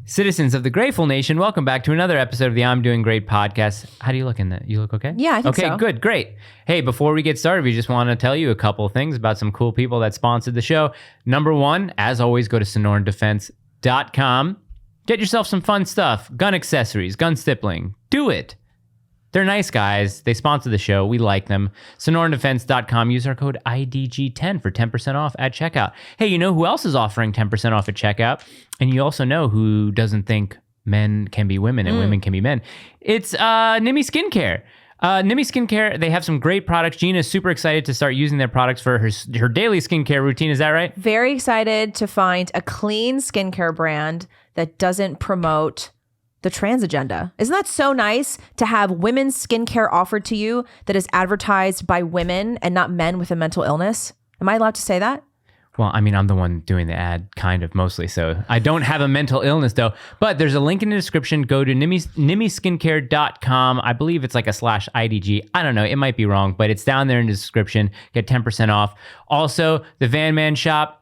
Citizens of the Grateful Nation, welcome back to another episode of the I'm Doing Great podcast. How do you look in that? You look okay? Yeah, I think so. Okay, good, great. Hey, before we get started, we just want to tell you a couple of things about some cool people that sponsored the show. Number one, as always, go to SonoranDefense.com. Get yourself some fun stuff. Gun accessories, gun stippling. Do it. They're nice guys. They sponsor the show. We like them. SonoranDefense.com. Use our code IDG10 for 10% off at checkout. Hey, you know who else is offering 10% off at checkout? And you also know who doesn't think men can be women and women can be men. It's Nimi Skincare. Nimi Skincare, they have some great products. Gina is super excited to start using their products for her daily skincare routine. Is that right? Very excited to find a clean skincare brand that doesn't promote the trans agenda. Isn't that so nice to have women's skincare offered to you that is advertised by women and not men with a mental illness? Am I allowed to say that? Well, I mean, I'm the one doing the ad, kind of, mostly. So I don't have a mental illness, though. But there's a link in the description. Go to nimiskincare.com. I believe it's like a /IDG. I don't know. It might be wrong, but it's down there in the description. Get 10% off. Also, the Van Man Shop.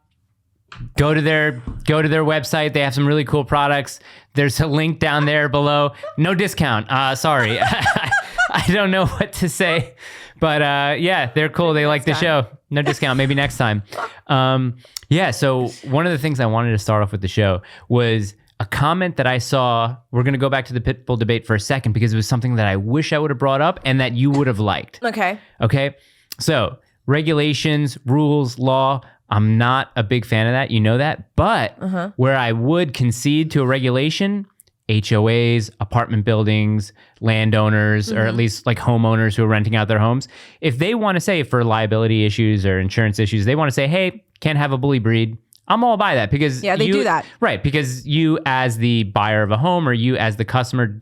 Go to their website. They have some really cool products. There's a link down there below. No discount. Sorry. I don't know what to say. But yeah, they're cool. They like the show. No discount. Maybe next time. Yeah, so one of the things I wanted to start off with the show was a comment that I saw. We're going to go back to the pitbull debate for a second because it was something that I wish I would have brought up and that you would have liked. Okay. So regulations, rules, law. I'm not a big fan of that. You know that. But where I would concede to a regulation, HOAs, apartment buildings, landowners, or at least like homeowners who are renting out their homes, if they want to say for liability issues or insurance issues, they want to say, hey, can't have a bully breed. I'm all by that because they do that. Right. Because you as the buyer of a home or you as the customer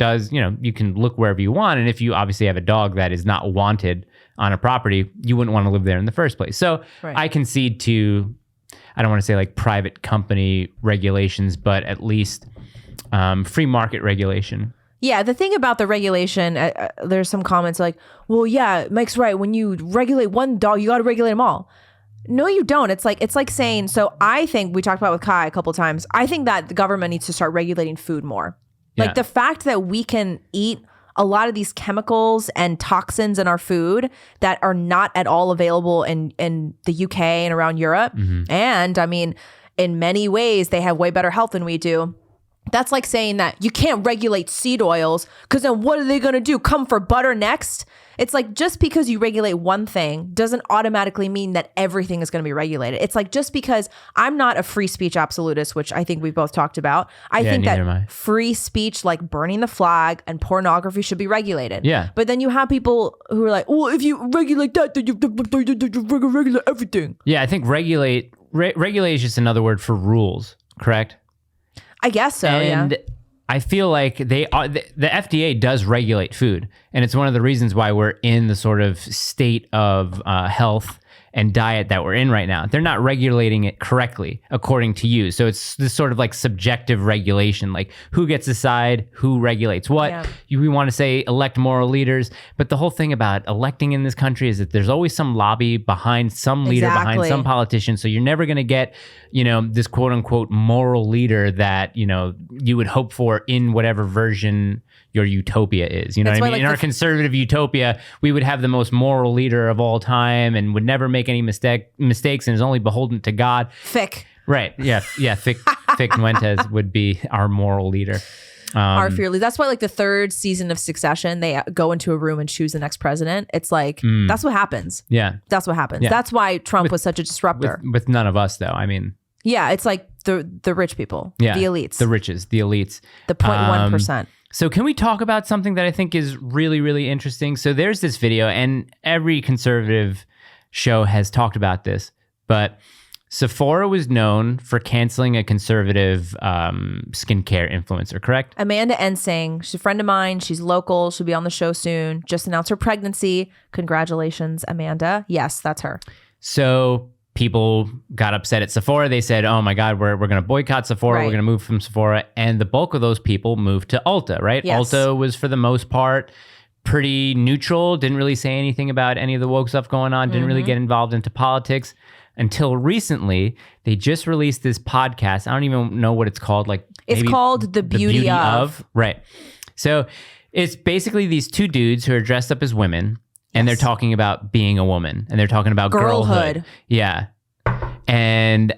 you can look wherever you want. And if you obviously have a dog that is not wanted on a property, you wouldn't want to live there in the first place. So I concede to, I don't want to say like private company regulations, but at least free market regulation. Yeah, the thing about the regulation, there's some comments like, well, yeah, Mike's right. When you regulate one dog, you got to regulate them all. No, you don't. It's like saying, so I think we talked about with Kai a couple of times. I think that the government needs to start regulating food more. Like the fact that we can eat a lot of these chemicals and toxins in our food that are not at all available in the UK and around Europe. And I mean, in many ways, they have way better health than we do. That's like saying that you can't regulate seed oils because then what are they going to do? Come for butter next? It's like just because you regulate one thing doesn't automatically mean that everything is going to be regulated. It's like just because I'm not a free speech absolutist, which I think we both talked about. I think that free speech like burning the flag and pornography should be regulated. Yeah. But then you have people who are like, well, if you regulate that, then you regulate everything. Yeah, I think regulate is just another word for rules, correct? I guess so, and I feel like the FDA does regulate food. And it's one of the reasons why we're in the sort of state of health and diet that we're in right now. They're not regulating it correctly, according to you. So it's this sort of like subjective regulation, like who gets to decide who regulates what. Yeah. We want to say elect moral leaders. But the whole thing about electing in this country is that there's always some lobby behind some leader, behind some politician. So you're never going to get, this quote unquote moral leader that, you would hope for in whatever version your utopia is. You know what I mean? Like in our conservative utopia, we would have the most moral leader of all time and would never make any mistakes and is only beholden to God. Fick. Right. Yeah. Fick Nuentes would be our moral leader. Our fearless. That's why like the third season of Succession, they go into a room and choose the next president. It's like, that's what happens. Yeah. That's what happens. Yeah. That's why Trump was such a disruptor. With none of us though. I mean. Yeah. It's like the rich people, the elites. The riches, the elites. The 0.1%. So can we talk about something that I think is really, really interesting? So there's this video, and every conservative show has talked about this, but Sephora was known for canceling a conservative skincare influencer, correct? Amanda Ensing, she's a friend of mine. She's local. She'll be on the show soon. Just announced her pregnancy. Congratulations, Amanda. Yes, that's her. So people got upset at Sephora. They said, oh my God, we're going to boycott Sephora. Right. We're going to move from Sephora. And the bulk of those people moved to ULTA, right? Yes. ULTA was, for the most part, pretty neutral. Didn't really say anything about any of the woke stuff going on. Didn't really get involved into politics. until recently. They just released this podcast. I don't even know what it's called. Like It's called The Beauty of. Right. So it's basically these two dudes who are dressed up as women, and they're talking about being a woman, and they're talking about girlhood. Yeah. And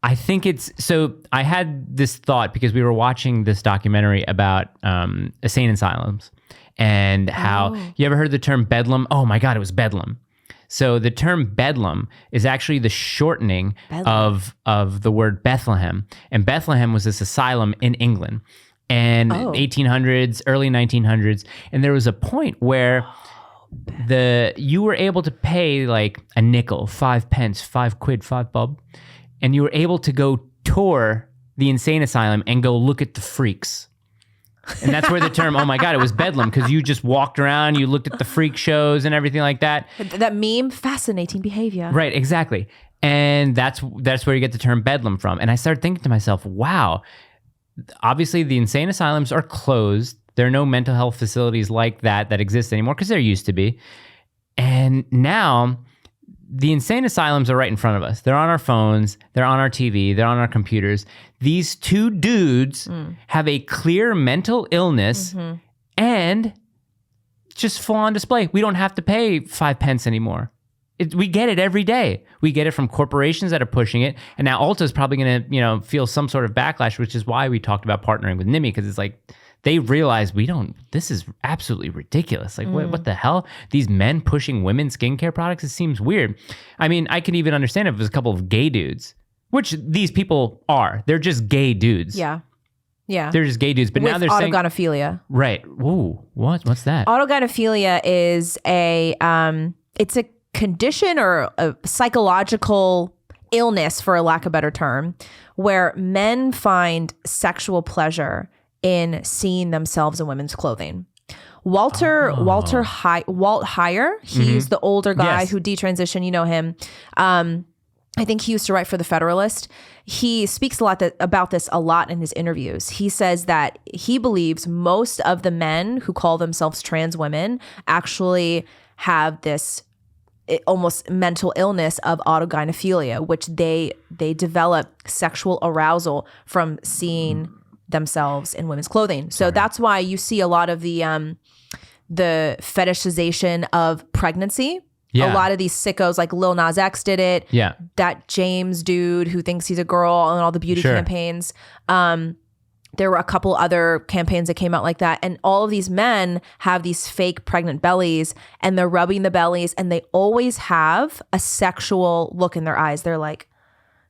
I think so I had this thought because we were watching this documentary about insane asylums and how, you ever heard the term bedlam? Oh my God, it was bedlam. So the term bedlam is actually the shortening of the word Bethlehem. And Bethlehem was this asylum in England and 1800s, early 1900s. And there was a point where you were able to pay like a nickel, 5 pence, 5 quid, 5 bob. And you were able to go tour the insane asylum and go look at the freaks. And that's where the term, oh my God, it was bedlam, because you just walked around, you looked at the freak shows and everything like that. That meme, fascinating behavior. Right, exactly. And that's where you get the term bedlam from. And I started thinking to myself, wow, obviously the insane asylums are closed. There are no mental health facilities like that exist anymore, because there used to be. And now the insane asylums are right in front of us. They're on our phones, they're on our TV, they're on our computers. These two dudes have a clear mental illness and just full on display. We don't have to pay 5 pence anymore. We get it every day. We get it from corporations that are pushing it. And now ULTA is probably going to, feel some sort of backlash, which is why we talked about partnering with NIMI, because it's like, they realize this is absolutely ridiculous. Like, what the hell? These men pushing women's skincare products? It seems weird. I mean, I could even understand if it was a couple of gay dudes, which these people are. They're just gay dudes. Yeah. Yeah. They're just gay dudes. But now they're saying... Autogynephilia. Right. Ooh, what's that? Autogynephilia is it's a condition or a psychological illness, for a lack of a better term, where men find sexual pleasure in seeing themselves in women's clothing. Walt Heyer, he's the older guy who detransitioned, you know him. I think he used to write for The Federalist. He speaks a lot about this a lot in his interviews. He says that he believes most of the men who call themselves trans women actually have this almost mental illness of autogynephilia, which they develop sexual arousal from seeing themselves in women's clothing. So that's why you see a lot of the fetishization of pregnancy. Yeah. A lot of these sickos, like Lil Nas X did it. Yeah. That James dude who thinks he's a girl, and all the beauty campaigns. There were a couple other campaigns that came out like that. And all of these men have these fake pregnant bellies, and they're rubbing the bellies, and they always have a sexual look in their eyes. They're like,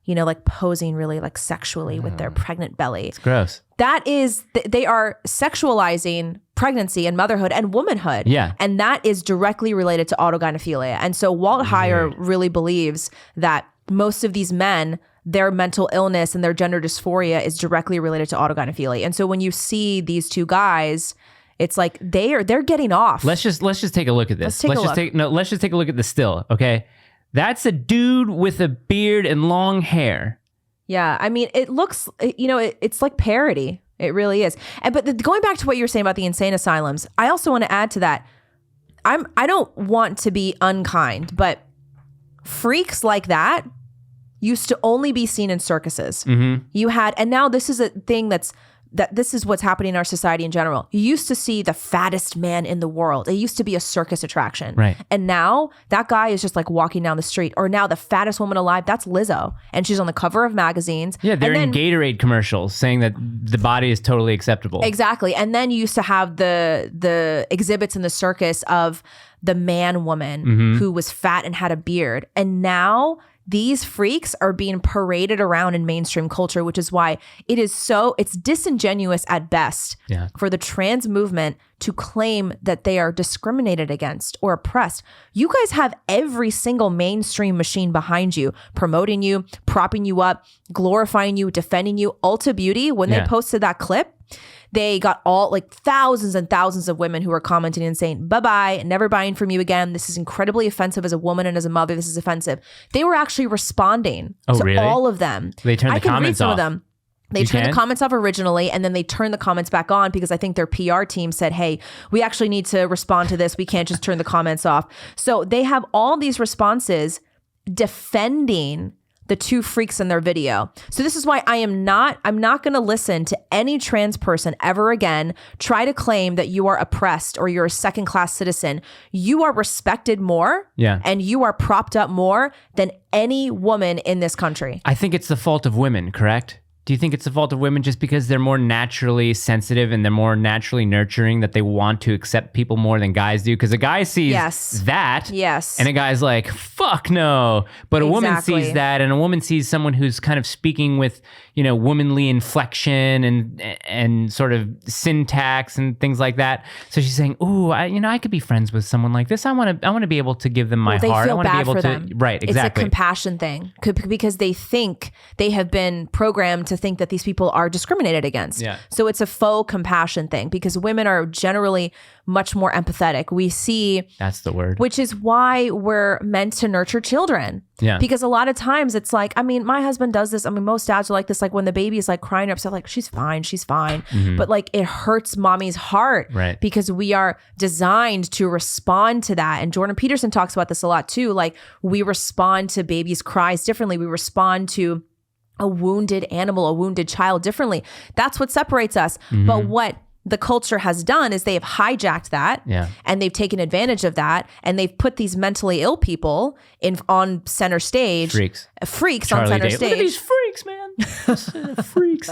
like posing really like sexually with their pregnant belly. It's gross. That is, they are sexualizing pregnancy and motherhood and womanhood. Yeah. And that is directly related to autogynephilia. And so Walt Heyer really believes that most of these men, their mental illness and their gender dysphoria is directly related to autogynephilia. And so when you see these two guys, it's like they're getting off. Let's just take a look at this. Let's just take a look at the still, okay? That's a dude with a beard and long hair. Yeah, I mean, it looks, it's like parody. It really is. But going back to what you were saying about the insane asylums, I also want to add to that. I don't want to be unkind, but freaks like that used to only be seen in circuses. And now this is a thing this is what's happening in our society in general. You used to see the fattest man in the world. It used to be a circus attraction. Right. And now that guy is just like walking down the street. Or now the fattest woman alive, that's Lizzo. And she's on the cover of magazines. Yeah, they're in Gatorade commercials saying that the body is totally acceptable. Exactly. And then you used to have the exhibits in the circus of the man woman who was fat and had a beard. And now these freaks are being paraded around in mainstream culture, which is why it's disingenuous at best for the trans movement to claim that they are discriminated against or oppressed. You guys have every single mainstream machine behind you, promoting you, propping you up, glorifying you, defending you. Ulta Beauty, when they posted that clip, they got all like thousands and thousands of women who were commenting and saying, bye-bye, never buying from you again. This is incredibly offensive as a woman and as a mother. This is offensive. They were actually responding to all of them. They turned the comments off. Of them. They turned the comments off originally, and then they turned the comments back on because I think their PR team said, hey, we actually need to respond to this. We can't just turn the comments off. So they have all these responses, defending the two freaks in their video. So this is why I'm not going to listen to any trans person ever again try to claim that you are oppressed or you're a second-class citizen. You are respected more and you are propped up more than any woman in this country. I think it's the fault of women, correct? Do you think it's the fault of women just because they're more naturally sensitive and they're more naturally nurturing that they want to accept people more than guys do? Because a guy sees that, and a guy's like, fuck no. But a woman sees that, and a woman sees someone who's kind of speaking with, you know, womanly inflection and sort of syntax and things like that. So she's saying, "Ooh, I could be friends with someone like this. I want to be able to give them my heart. I want to be able to." Right, exactly. It's a compassion thing because they think they have been programmed to think that these people are discriminated against. Yeah. So it's a faux compassion thing because women are generally much more empathetic. We see that's the word, which is why we're meant to nurture children. Yeah. Because a lot of times it's like, I mean, my husband does this. I mean, most dads are like this. Like when the baby is like crying or upset, like she's fine. Mm-hmm. But like it hurts mommy's heart, right? Because we are designed to respond to that. And Jordan Peterson talks about this a lot too. Like we respond to babies' cries differently. We respond to a wounded animal, a wounded child differently. That's what separates us. Mm-hmm. But what the culture has done is they have hijacked that and they've taken advantage of that and they've put these mentally ill people on center stage. Freaks on center stage. Look at these freaks, man. Freaks.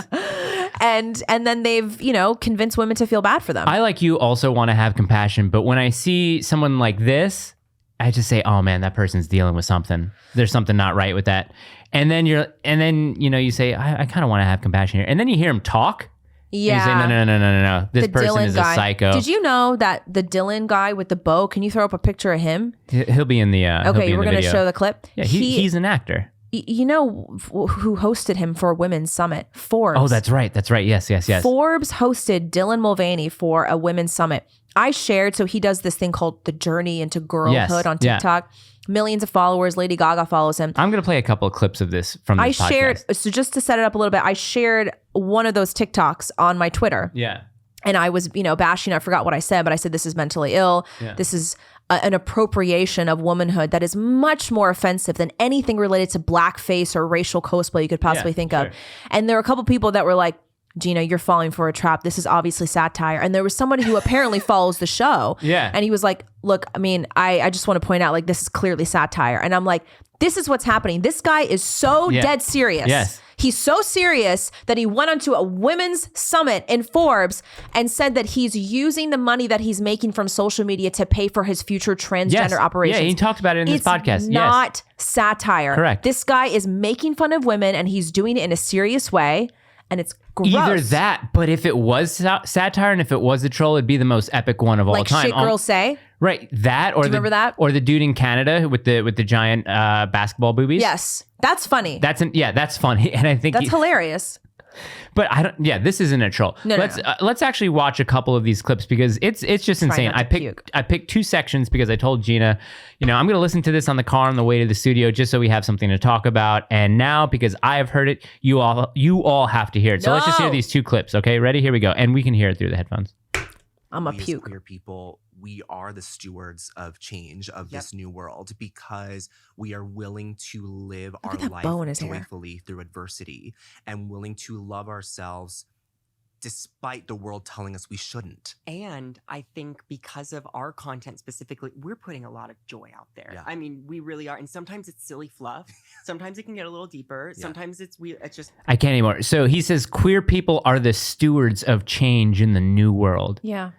And then they've, convinced women to feel bad for them. I, like you, also want to have compassion, but when I see someone like this, I just say, oh man, that person's dealing with something. There's something not right with that. And then you say, I kind of want to have compassion here. And then you hear him talk. Yeah. And you say, no. This person is a psycho. Did you know that the Dylan guy with the bow, can you throw up a picture of him? He'll be in the okay, we're going to show the clip. Yeah, he's an actor. You know who hosted him for a women's summit? Forbes. Oh, that's right. Yes. Forbes hosted Dylan Mulvaney for a women's summit. I shared, so he does this thing called The Journey into Girlhood on TikTok. Yeah. Millions of followers. Lady Gaga follows him. I'm going to play a couple of clips of this from this podcast. Shared, so just to set it up a little bit, I shared one of those TikToks on my Twitter. Yeah. And I was, bashing, I forgot what I said, but I said, this is mentally ill. Yeah. This is an appropriation of womanhood that is much more offensive than anything related to blackface or racial cosplay you could possibly think of. And there were a couple people that were like, Gina, you're falling for a trap. This is obviously satire. And there was someone who apparently follows the show. Yeah. And he was like, look, I mean, I just want to point out, like, this is clearly satire. And I'm like, this is what's happening. This guy is so dead serious. Yes. He's so serious that he went onto a women's summit in Forbes and said that he's using the money that he's making from social media to pay for his future transgender operations. Yeah, he talked about it in this podcast. It's not satire. Correct. This guy is making fun of women and he's doing it in a serious way. And it's gross. Either that, but if it was satire and if it was a troll, it'd be the most epic one of all time. Like Shit Girls Say? Right. That, or remember that? Or the dude in Canada with the giant basketball boobies. Yes. That's funny. That's funny. And I think that's hilarious. But this isn't a troll. Let's actually watch a couple of these clips because it's just insane. I picked two sections because I told Gina, I'm going to listen to this on the car on the way to the studio just so we have something to talk about. And now because I have heard it, you all have to hear it. So let's just hear these two clips. Okay, ready? Here we go. And we can hear it through the headphones. I'm a puke. Queer people, we are the stewards of change of this new world because we are willing to live our life joyfully through adversity and willing to love ourselves despite the world telling us we shouldn't. And I think because of our content specifically, we're putting a lot of joy out there. Yeah. I mean, we really are. And sometimes it's silly fluff. Sometimes it can get a little deeper. Sometimes it's just... I can't anymore. So he says, queer people are the stewards of change in the new world. Yeah.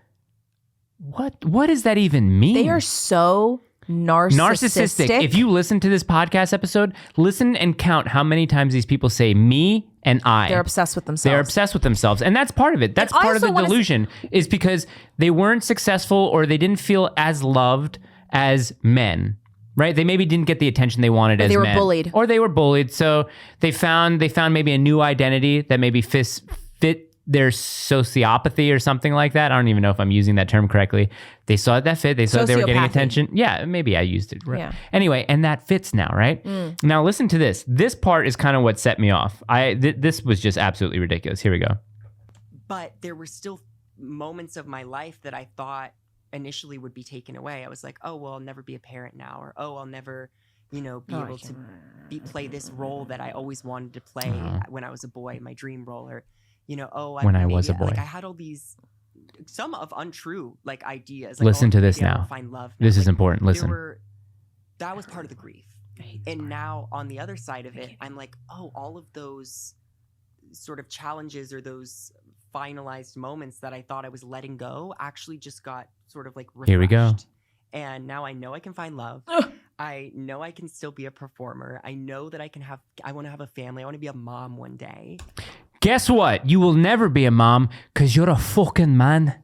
What does that even mean? They are so narcissistic. If you listen to this podcast episode, listen and count how many times these people say me and I. They're obsessed with themselves. And that's part of it. That's part of the delusion is because they weren't successful or they didn't feel as loved as men. Right? They maybe didn't get the attention they wanted as men. They were bullied. Or they were bullied. So they found maybe a new identity that maybe fit their sociopathy or something like that. I don't even know if I'm using that term correctly. They saw that fit. They saw they were getting attention. Yeah, maybe I used it. Right. Yeah. Anyway, and that fits now, right? Now listen to this. This part is kind of what set me off. This was just absolutely ridiculous. Here we go. But there were still moments of my life that I thought initially would be taken away. I was like, oh, well, I'll never be a parent now. Or, oh, I'll never, be able to play this role that I always wanted to play when I was a boy, my dream role, or when I was a boy. Like, I had all these, some of untrue ideas. Like, listen to this now. Find love now. This is important. Listen. That was part of the grief. And now on the other side of it, I'm like, all of those sort of challenges or those finalized moments that I thought I was letting go actually just got sort of refreshed. Here we go. And now I know I can find love. I know I can still be a performer. I know that I want to have a family. I want to be a mom one day. Guess what? You will never be a mom because you're a fucking man.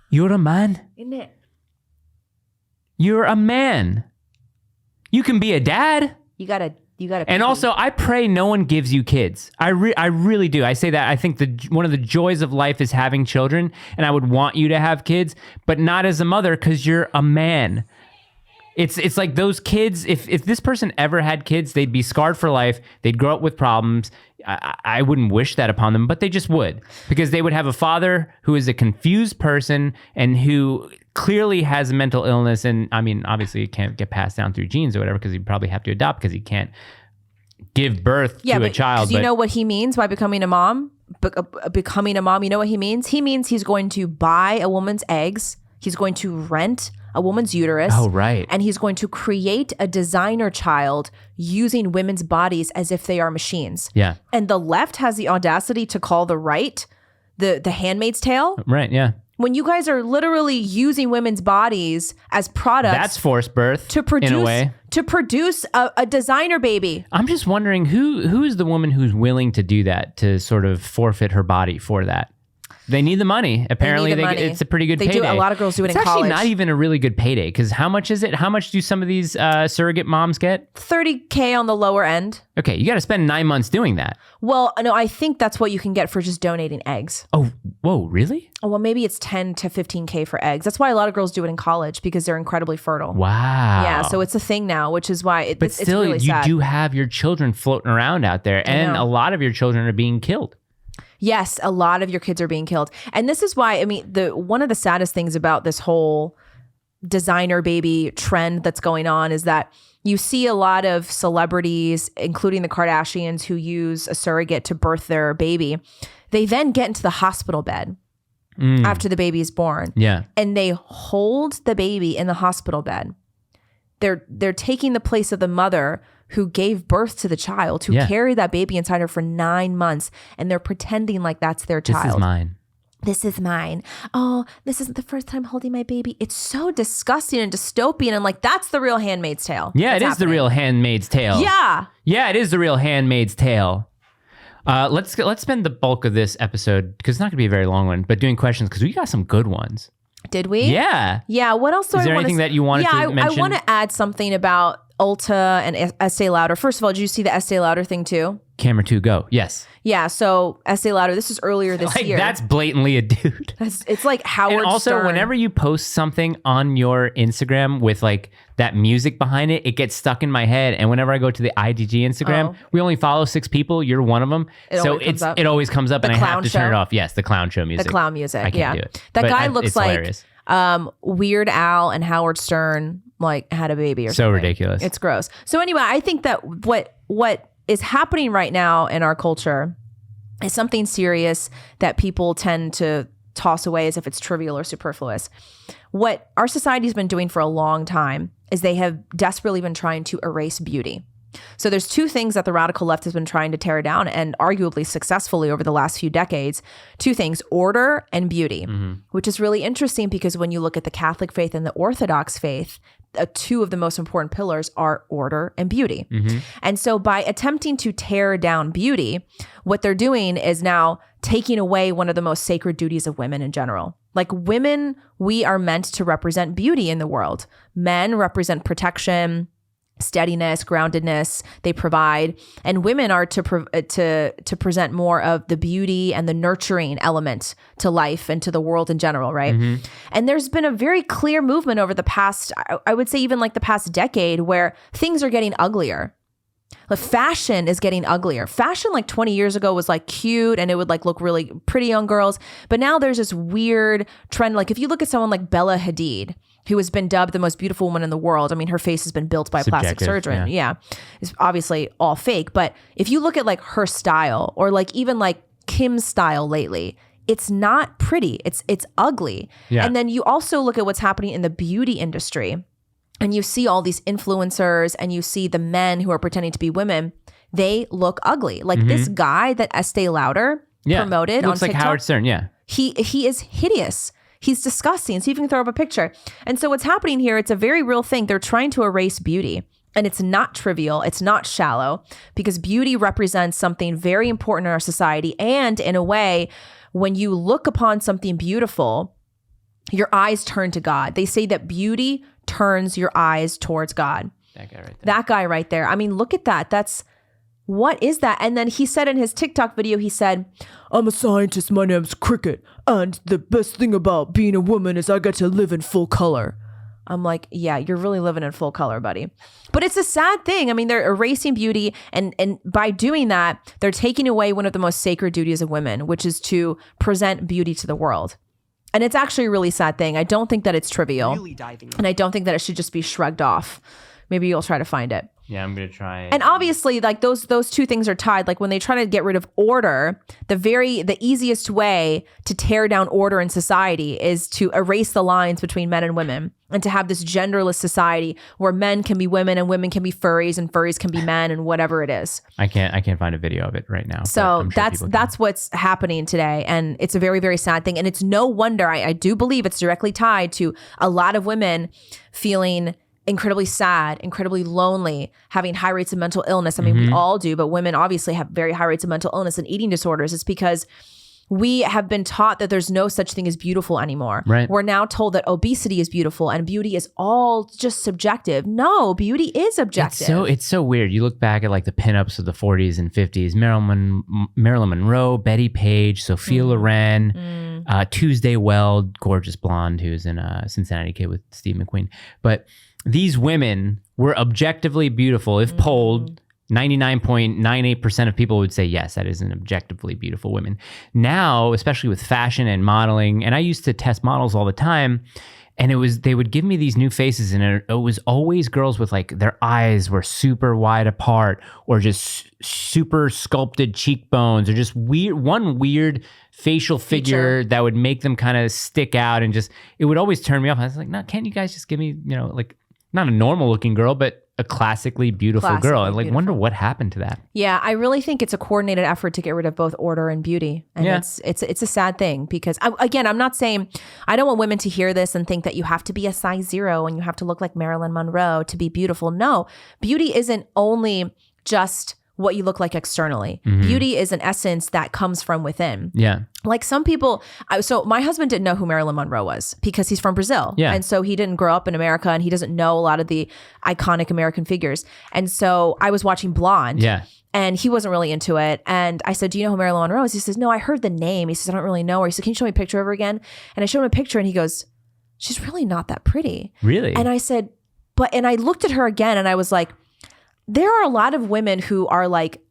You're a man. Isn't it? You're a man. You can be a dad. You gotta. And also, I pray no one gives you kids. I really do. I say that. I think one of the joys of life is having children, and I would want you to have kids, but not as a mother because you're a man. It's like those kids. If this person ever had kids, they'd be scarred for life. They'd grow up with problems. I wouldn't wish that upon them, but they just would, because they would have a father who is a confused person and who clearly has a mental illness. And I mean, obviously it can't get passed down through genes or whatever, because he'd probably have to adopt because he can't give birth to a child. But you know what he means by becoming a mom? Becoming a mom, you know what he means? He means he's going to buy a woman's eggs. He's going to rent a woman's uterus. Oh, right. And he's going to create a designer child using women's bodies as if they are machines. Yeah. And the left has the audacity to call the right the Handmaid's Tale. Right, yeah. When you guys are literally using women's bodies as products. That's forced birth, to produce, in a way. To produce a designer baby. I'm just wondering who is the woman who's willing to do that, to sort of forfeit her body for that? They need the money. Apparently, it's a pretty good payday. A lot of girls do it in college. It's actually not even a really good payday, because how much is it? How much do some of these surrogate moms get? $30K on the lower end. Okay, you got to spend 9 months doing that. Well, no, I think that's what you can get for just donating eggs. Oh, whoa, really? Oh, well, maybe it's 10 to 15K for eggs. That's why a lot of girls do it in college, because they're incredibly fertile. Wow. Yeah, so it's a thing now, which is why it's still, really sad. You do have your children floating around out there, and a lot of your children are being killed. Yes, a lot of your kids are being killed. And this is why, I mean, one of the saddest things about this whole designer baby trend that's going on is that you see a lot of celebrities, including the Kardashians, who use a surrogate to birth their baby. They then get into the hospital bed after the baby is born. Yeah. And they hold the baby in the hospital bed. They're taking the place of the mother who gave birth to the child, who carried that baby inside her for 9 months, and they're pretending like that's their child. This is mine. This is mine. Oh, this isn't the first time holding my baby. It's so disgusting and dystopian, and that's the real Handmaid's Tale. Yeah, it is the real Handmaid's Tale. Yeah. Yeah, it is the real Handmaid's Tale. Let's spend the bulk of this episode, because it's not going to be a very long one, but doing questions, because we got some good ones. Did we? Yeah. Yeah. What else do I want to... Is there anything that you wanted to mention? I want to add something about ULTA and Estee Lauder. First of all, did you see the Estee Lauder thing too? Camera 2, go. Yes. Yeah. So Estee Lauder, this is earlier this year. That's blatantly a dude. It's like Howard And also, Stern. whenever you post something on your Instagram with that music behind it, it gets stuck in my head. And whenever I go to the IDG Instagram, we only follow 6 people. You're one of them. It always comes up, and I have to turn it off. Yes, the clown show music. The clown music. I can't do it. That guy looks like hilarious. Weird Al and Howard Stern had a baby or something. So ridiculous. It's gross. So anyway, I think that what is happening right now in our culture is something serious that people tend to toss away as if it's trivial or superfluous. What our society's been doing for a long time is they have desperately been trying to erase beauty. So there's 2 things that the radical left has been trying to tear down, and arguably successfully over the last few decades. 2 things, order and beauty, which is really interesting, because when you look at the Catholic faith and the Orthodox faith, 2 of the most important pillars are order and beauty. And so by attempting to tear down beauty, what they're doing is now taking away one of the most sacred duties of women in general. Like women, we are meant to represent beauty in the world. Men represent protection, steadiness, groundedness, they provide, and women are to present more of the beauty and the nurturing element to life and to the world in general, right? And there's been a very clear movement over the past, I would say even the past decade, where things are getting uglier. Fashion is getting uglier. Fashion 20 years ago was cute and it would look really pretty on girls, but now there's this weird trend. If you look at someone like Bella Hadid, who has been dubbed the most beautiful woman in the world. I mean, her face has been built by a plastic surgeon. Yeah. It's obviously all fake. But if you look at like her style or like even like Kim's style lately, it's not pretty. It's ugly. Yeah. And then you also look at what's happening in the beauty industry and you see all these influencers and you see the men who are pretending to be women. They look ugly. Like this guy that Estee Lauder promoted on TikTok. Looks like Howard Stern. Yeah. He is hideous. He's disgusting. See if you can throw up a picture. And so what's happening here, it's a very real thing. They're trying to erase beauty. And it's not trivial. It's not shallow because beauty represents something very important in our society. And in a way, when you look upon something beautiful, your eyes turn to God. They say that beauty turns your eyes towards God. That guy right there. I mean, look at that. What is that? And then he said in his TikTok video, he said, I'm a scientist. My name's Cricket. And the best thing about being a woman is I get to live in full color. I'm like, yeah, you're really living in full color, buddy. But it's a sad thing. I mean, they're erasing beauty. And by doing that, they're taking away one of the most sacred duties of women, which is to present beauty to the world. And it's actually a really sad thing. I don't think that it's trivial. Really diving. And I don't think that it should just be shrugged off. Maybe you'll try to find it. Yeah, I'm going to try. And obviously, like those two things are tied. Like when they try to get rid of order, the easiest way to tear down order in society is to erase the lines between men and women and to have this genderless society where men can be women and women can be furries and furries can be men and whatever it is. I can't find a video of it right now. So that's what's happening today. And it's a very, very sad thing. And it's no wonder, I do believe it's directly tied to a lot of women feeling incredibly sad, incredibly lonely, having high rates of mental illness. I mean, we all do, but women obviously have very high rates of mental illness and eating disorders. It's because we have been taught that there's no such thing as beautiful anymore. Right. We're now told that obesity is beautiful and beauty is all just subjective. No, beauty is objective. It's so weird. You look back at like the pinups of the 40s and 50s, Marilyn Monroe, Betty Page, Sophia Loren, Tuesday Weld, gorgeous blonde who's in Cincinnati Kid with Steve McQueen. But these women were objectively beautiful. If polled, 99.98% of people would say, yes, that is an objectively beautiful woman. Now, especially with fashion and modeling, and I used to test models all the time, and they would give me these new faces, and it was always girls with like their eyes were super wide apart, or just super sculpted cheekbones, or just weird facial figure that would make them kind of stick out, and just it would always turn me off. I was like, no, can't you guys just give me, like not a normal looking girl, but a classically beautiful girl? I wonder what happened to that. Yeah, I really think it's a coordinated effort to get rid of both order and beauty. And it's a sad thing because I'm not saying, I don't want women to hear this and think that you have to be a size 0 and you have to look like Marilyn Monroe to be beautiful. No, beauty isn't only just what you look like externally. Beauty is an essence that comes from within. Yeah. Like some people, so my husband didn't know who Marilyn Monroe was because he's from Brazil. Yeah. And so he didn't grow up in America and he doesn't know a lot of the iconic American figures. And so I was watching Blonde. Yeah. And he wasn't really into it. And I said, do you know who Marilyn Monroe is? He says, no, I heard the name. He says, I don't really know her. He said, can you show me a picture of her again? And I showed him a picture and he goes, she's really not that pretty. Really? And I said, and I looked at her again and I was like, there are a lot of women who are like,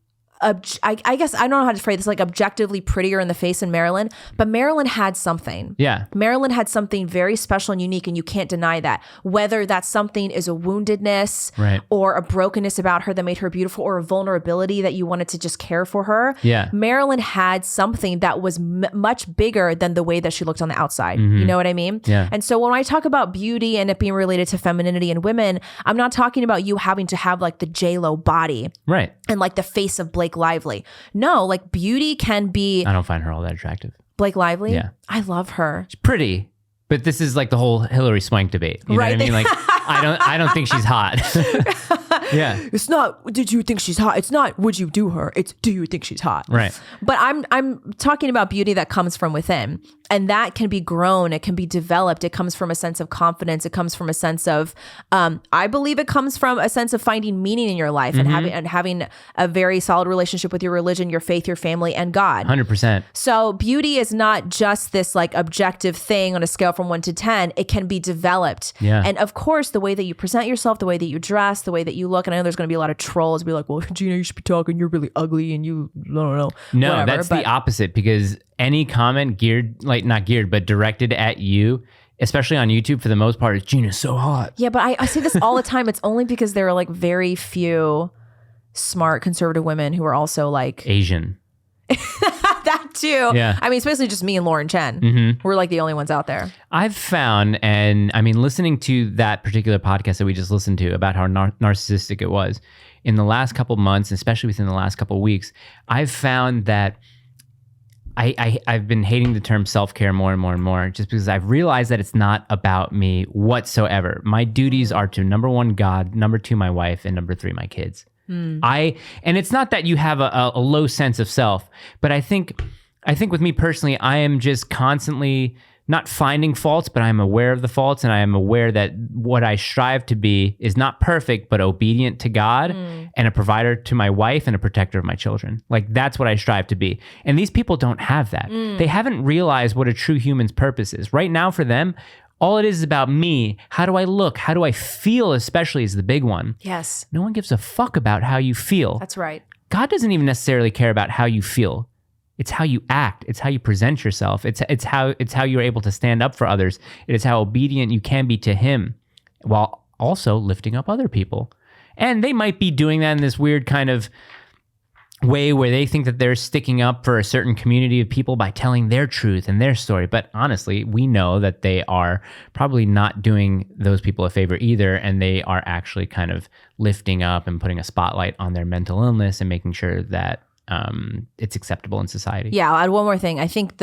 I guess I don't know how to phrase this, like objectively prettier in the face than Marilyn, but Marilyn had something. Yeah. Marilyn had something very special and unique, and you can't deny that. Whether that something is a woundedness or a brokenness about her that made her beautiful, or a vulnerability that you wanted to just care for her. Yeah. Marilyn had something that was much bigger than the way that she looked on the outside. You know what I mean? Yeah. And so when I talk about beauty and it being related to femininity in women, I'm not talking about you having to have like the J-Lo body. Right. And like the face of Blake Lively. No, like beauty can be... I don't find her all that attractive. Blake Lively? Yeah. I love her. She's pretty, but this is like the whole Hillary Swank debate. You know what I mean? Like, I don't think she's hot. Yeah. It's not, did you think she's hot? It's not, would you do her? It's, do you think she's hot? Right. But I'm talking about beauty that comes from within. And that can be grown. It can be developed. It comes from a sense of confidence. It comes from a sense of, I believe it comes from a sense of finding meaning in your life and having a very solid relationship with your religion, your faith, your family, and God. 100%. So beauty is not just this like objective thing on a scale from 1 to 10. It can be developed. Yeah. And of course, the way that you present yourself, the way that you dress, the way that you look, and I know there's going to be a lot of trolls be like, well, Gina, you should be talking, you're really ugly and you, I don't know. No, whatever. That's the opposite, because any comment geared, like not geared, but directed at you especially on YouTube for the most part, is Gina's so hot. Yeah, but I say this all the time. It's only because there are like very few smart conservative women who are also like Asian. that too. Yeah. I mean, especially just me and Lauren Chen. We're like the only ones out there. I've found, and I mean, listening to that particular podcast that we just listened to about how narcissistic it was in the last couple of months, especially within the last couple of weeks, I've found that I've been hating the term self-care more and more and more, just because I've realized that it's not about me whatsoever. My duties are to, number one, God, number two, my wife, and number three, my kids. And it's not that you have a low sense of self, but I think with me personally, I am just constantly not finding faults, but I'm aware of the faults, and I am aware that what I strive to be is not perfect, but obedient to God and a provider to my wife and a protector of my children. Like, that's what I strive to be. And these people don't have that. They haven't realized what a true human's purpose is. Right now for them, all it is about me. How do I look? How do I feel, especially, is the big one. Yes. No one gives a fuck about how you feel. That's right. God doesn't even necessarily care about how you feel. It's how you act. It's how you present yourself. It's how you're able to stand up for others. It is how obedient you can be to him while also lifting up other people. And they might be doing that in this weird kind of way where they think that they're sticking up for a certain community of people by telling their truth and their story. But honestly, we know that they are probably not doing those people a favor either. And they are actually kind of lifting up and putting a spotlight on their mental illness and making sure that it's acceptable in society. Yeah, I'll add one more thing. I think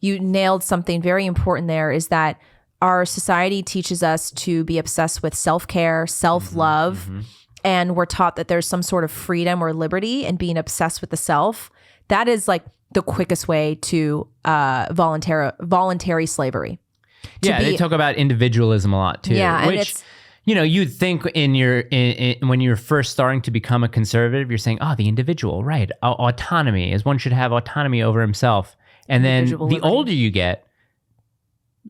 you nailed something very important there, is that our society teaches us to be obsessed with self-care, self-love, and we're taught that there's some sort of freedom or liberty in being obsessed with the self. That is like the quickest way to voluntary slavery. Yeah, they talk about individualism a lot too. Yeah, and which, you'd think when you're first starting to become a conservative, you're saying, the individual, right? Autonomy, as one should have autonomy over himself. And then the older you get,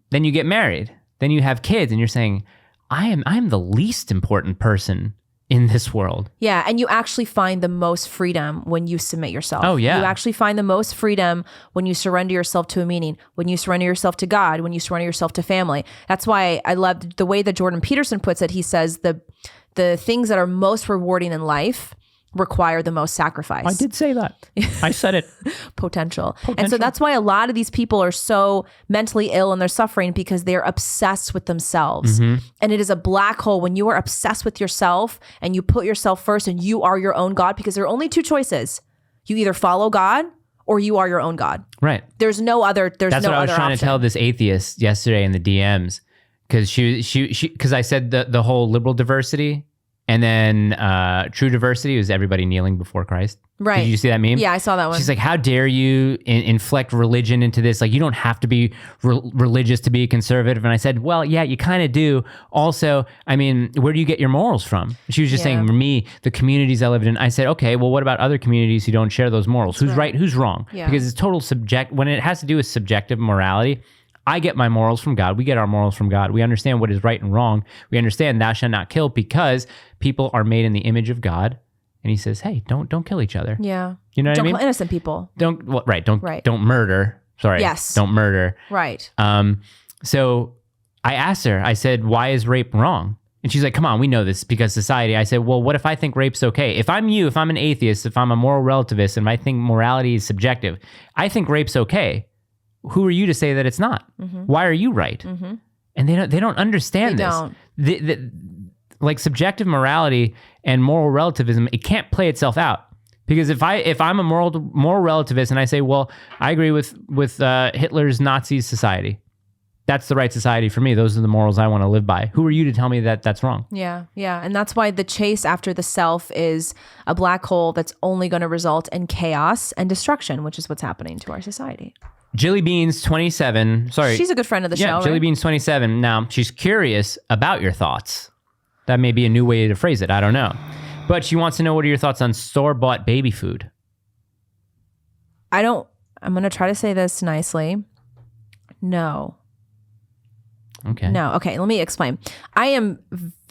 then you get married, then you have kids, and you're saying, I am the least important person in this world. Yeah, and you actually find the most freedom when you submit yourself. Oh, yeah. You actually find the most freedom when you surrender yourself to a meaning, when you surrender yourself to God, when you surrender yourself to family. That's why I love the way that Jordan Peterson puts it. He says the things that are most rewarding in life require the most sacrifice. I did say that. I said it. Potential. And so that's why a lot of these people are so mentally ill and they're suffering, because they're obsessed with themselves. And it is a black hole when you are obsessed with yourself and you put yourself first and you are your own God, because there are only two choices. You either follow God or you are your own God. Right. There's no other. That's what I was trying to tell this atheist yesterday in the DMs, because because I said the whole liberal diversity. And then true diversity was everybody kneeling before Christ. Right. Did you see that meme? Yeah, I saw that one. She's like, how dare you inflect religion into this? Like, you don't have to be religious to be a conservative. And I said, well, yeah, you kind of do. Also, I mean, where do you get your morals from? She was just saying, for me, the communities I lived in. I said, okay, well, what about other communities who don't share those morals? Who's right? Who's wrong? Yeah. Because it's total when it has to do with subjective morality. I get my morals from God. We get our morals from God. We understand what is right and wrong. We understand thou shalt not kill, because people are made in the image of God. And he says, hey, don't kill each other. Yeah. You know what I mean? Don't kill innocent people. Don't murder. Sorry. Yes. Don't murder. Right. So I asked her, I said, why is rape wrong? And she's like, come on, we know this because society. I said, well, what if I think rape's okay? If I'm an atheist, if I'm a moral relativist, and I think morality is subjective, I think rape's okay. Who are you to say that it's not? Why are you right? And they don't understand this. Like subjective morality and moral relativism, it can't play itself out. Because if I'm a moral relativist and I say, well, I agree with Hitler's Nazi society, that's the right society for me. Those are the morals I want to live by. Who are you to tell me that that's wrong? Yeah. And that's why the chase after the self is a black hole that's only going to result in chaos and destruction, which is what's happening to our society. Jilly Beans 27. Sorry. She's a good friend of the show. Yeah, Jilly right? Beans 27. Now, she's curious about your thoughts. That may be a new way to phrase it. I don't know. But she wants to know, what are your thoughts on store-bought baby food? I'm going to try to say this nicely. No. Okay. No. Okay, let me explain. I am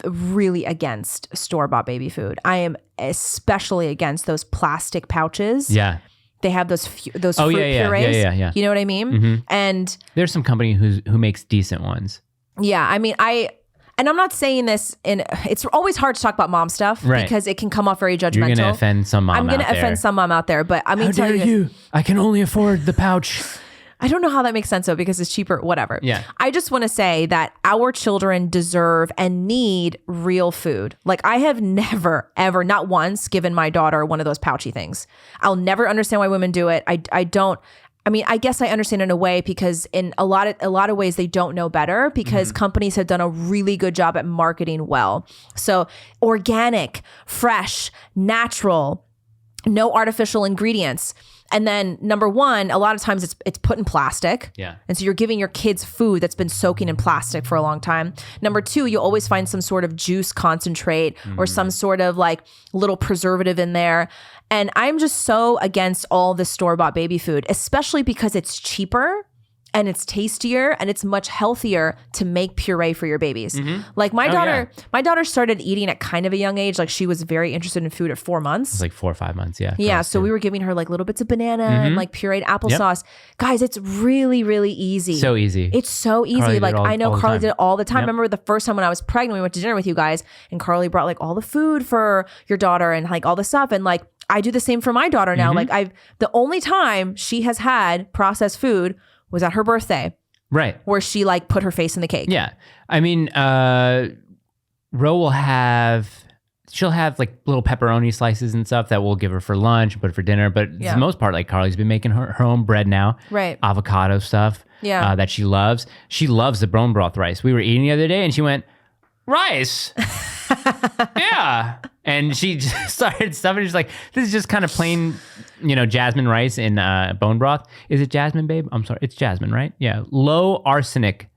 really against store-bought baby food. I am especially against those plastic pouches. Yeah. They have those fruit purees. Yeah. You know what I mean? Mm-hmm. And there's some company who makes decent ones. Yeah, I mean, and I'm not saying this it's always hard to talk about mom stuff because it can come off very judgmental. You're going to offend some mom out there. I'm going to offend some mom out there, but I mean, how dare you? I can only afford the pouch. I don't know how that makes sense though, because it's cheaper, whatever. Yeah. I just want to say that our children deserve and need real food. Like I have never, ever, not once given my daughter one of those pouchy things. I'll never understand why women do it. I mean, I guess I understand in a way because in a lot of ways they don't know better because companies have done a really good job at marketing well. So organic, fresh, natural, no artificial ingredients. And then number one, a lot of times it's put in plastic. Yeah. And so you're giving your kids food that's been soaking in plastic for a long time. Number two, you'll always find some sort of juice concentrate or some sort of like little preservative in there. And I'm just so against all this store-bought baby food, especially because it's cheaper and it's tastier and it's much healthier to make puree for your babies. Like my daughter started eating at kind of a young age. Like she was very interested in food at 4 months. It's like 4 or 5 months. Yeah. Yeah. So we were giving her like little bits of banana and like pureed applesauce. Guys, it's really, really easy. So easy. It's so easy. Carly like I know Carly did it all the time. Yep. I remember the first time when I was pregnant, we went to dinner with you guys and Carly brought like all the food for your daughter and like all the stuff. And like, I do the same for my daughter now. Like the only time she has had processed food was at her birthday. Right. Where she like put her face in the cake. Yeah. I mean, Ro she'll have like little pepperoni slices and stuff that we'll give her for lunch, put for dinner. But for the most part, like Carly's been making her own bread now. Right. Avocado stuff. Yeah. That she loves. She loves the bone broth rice. We were eating the other day and she went, rice? Yeah. And she just started stuffing. She's like, this is just kind of plain, jasmine rice in bone broth. Is it jasmine, babe? I'm sorry. It's jasmine, right? Yeah. Low arsenic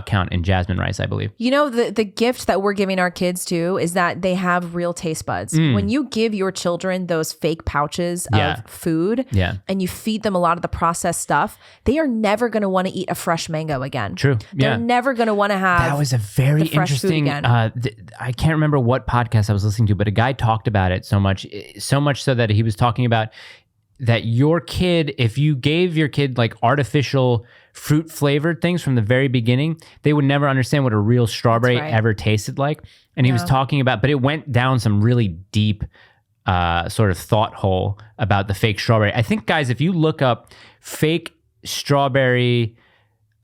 count in jasmine rice, I believe. The gift that we're giving our kids too is that they have real taste buds. When you give your children those fake pouches of food and you feed them a lot of the processed stuff, they are never going to want to eat a fresh mango again. True. They're never going to want to have that was a very interesting, I can't remember what podcast I was listening to, but a guy talked about it so much so that he was talking about that your kid, if you gave your kid like artificial fruit flavored things from the very beginning, they would never understand what a real strawberry ever tasted like. And he was talking about, but it went down some really deep sort of thought hole about the fake strawberry. I think, guys, if you look up fake strawberry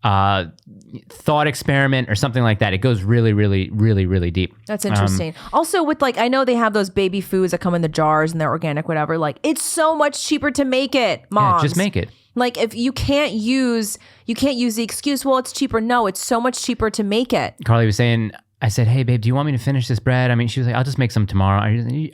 thought experiment or something like that, it goes really, really, really, really deep. That's interesting. Also with like, I know they have those baby foods that come in the jars and they're organic, whatever. Like it's so much cheaper to make it, moms. Yeah, just make it. Like if you can't use the excuse, well, it's cheaper. No, it's so much cheaper to make it. Carly was saying, I said, hey, babe, do you want me to finish this bread? I mean, she was like, I'll just make some tomorrow.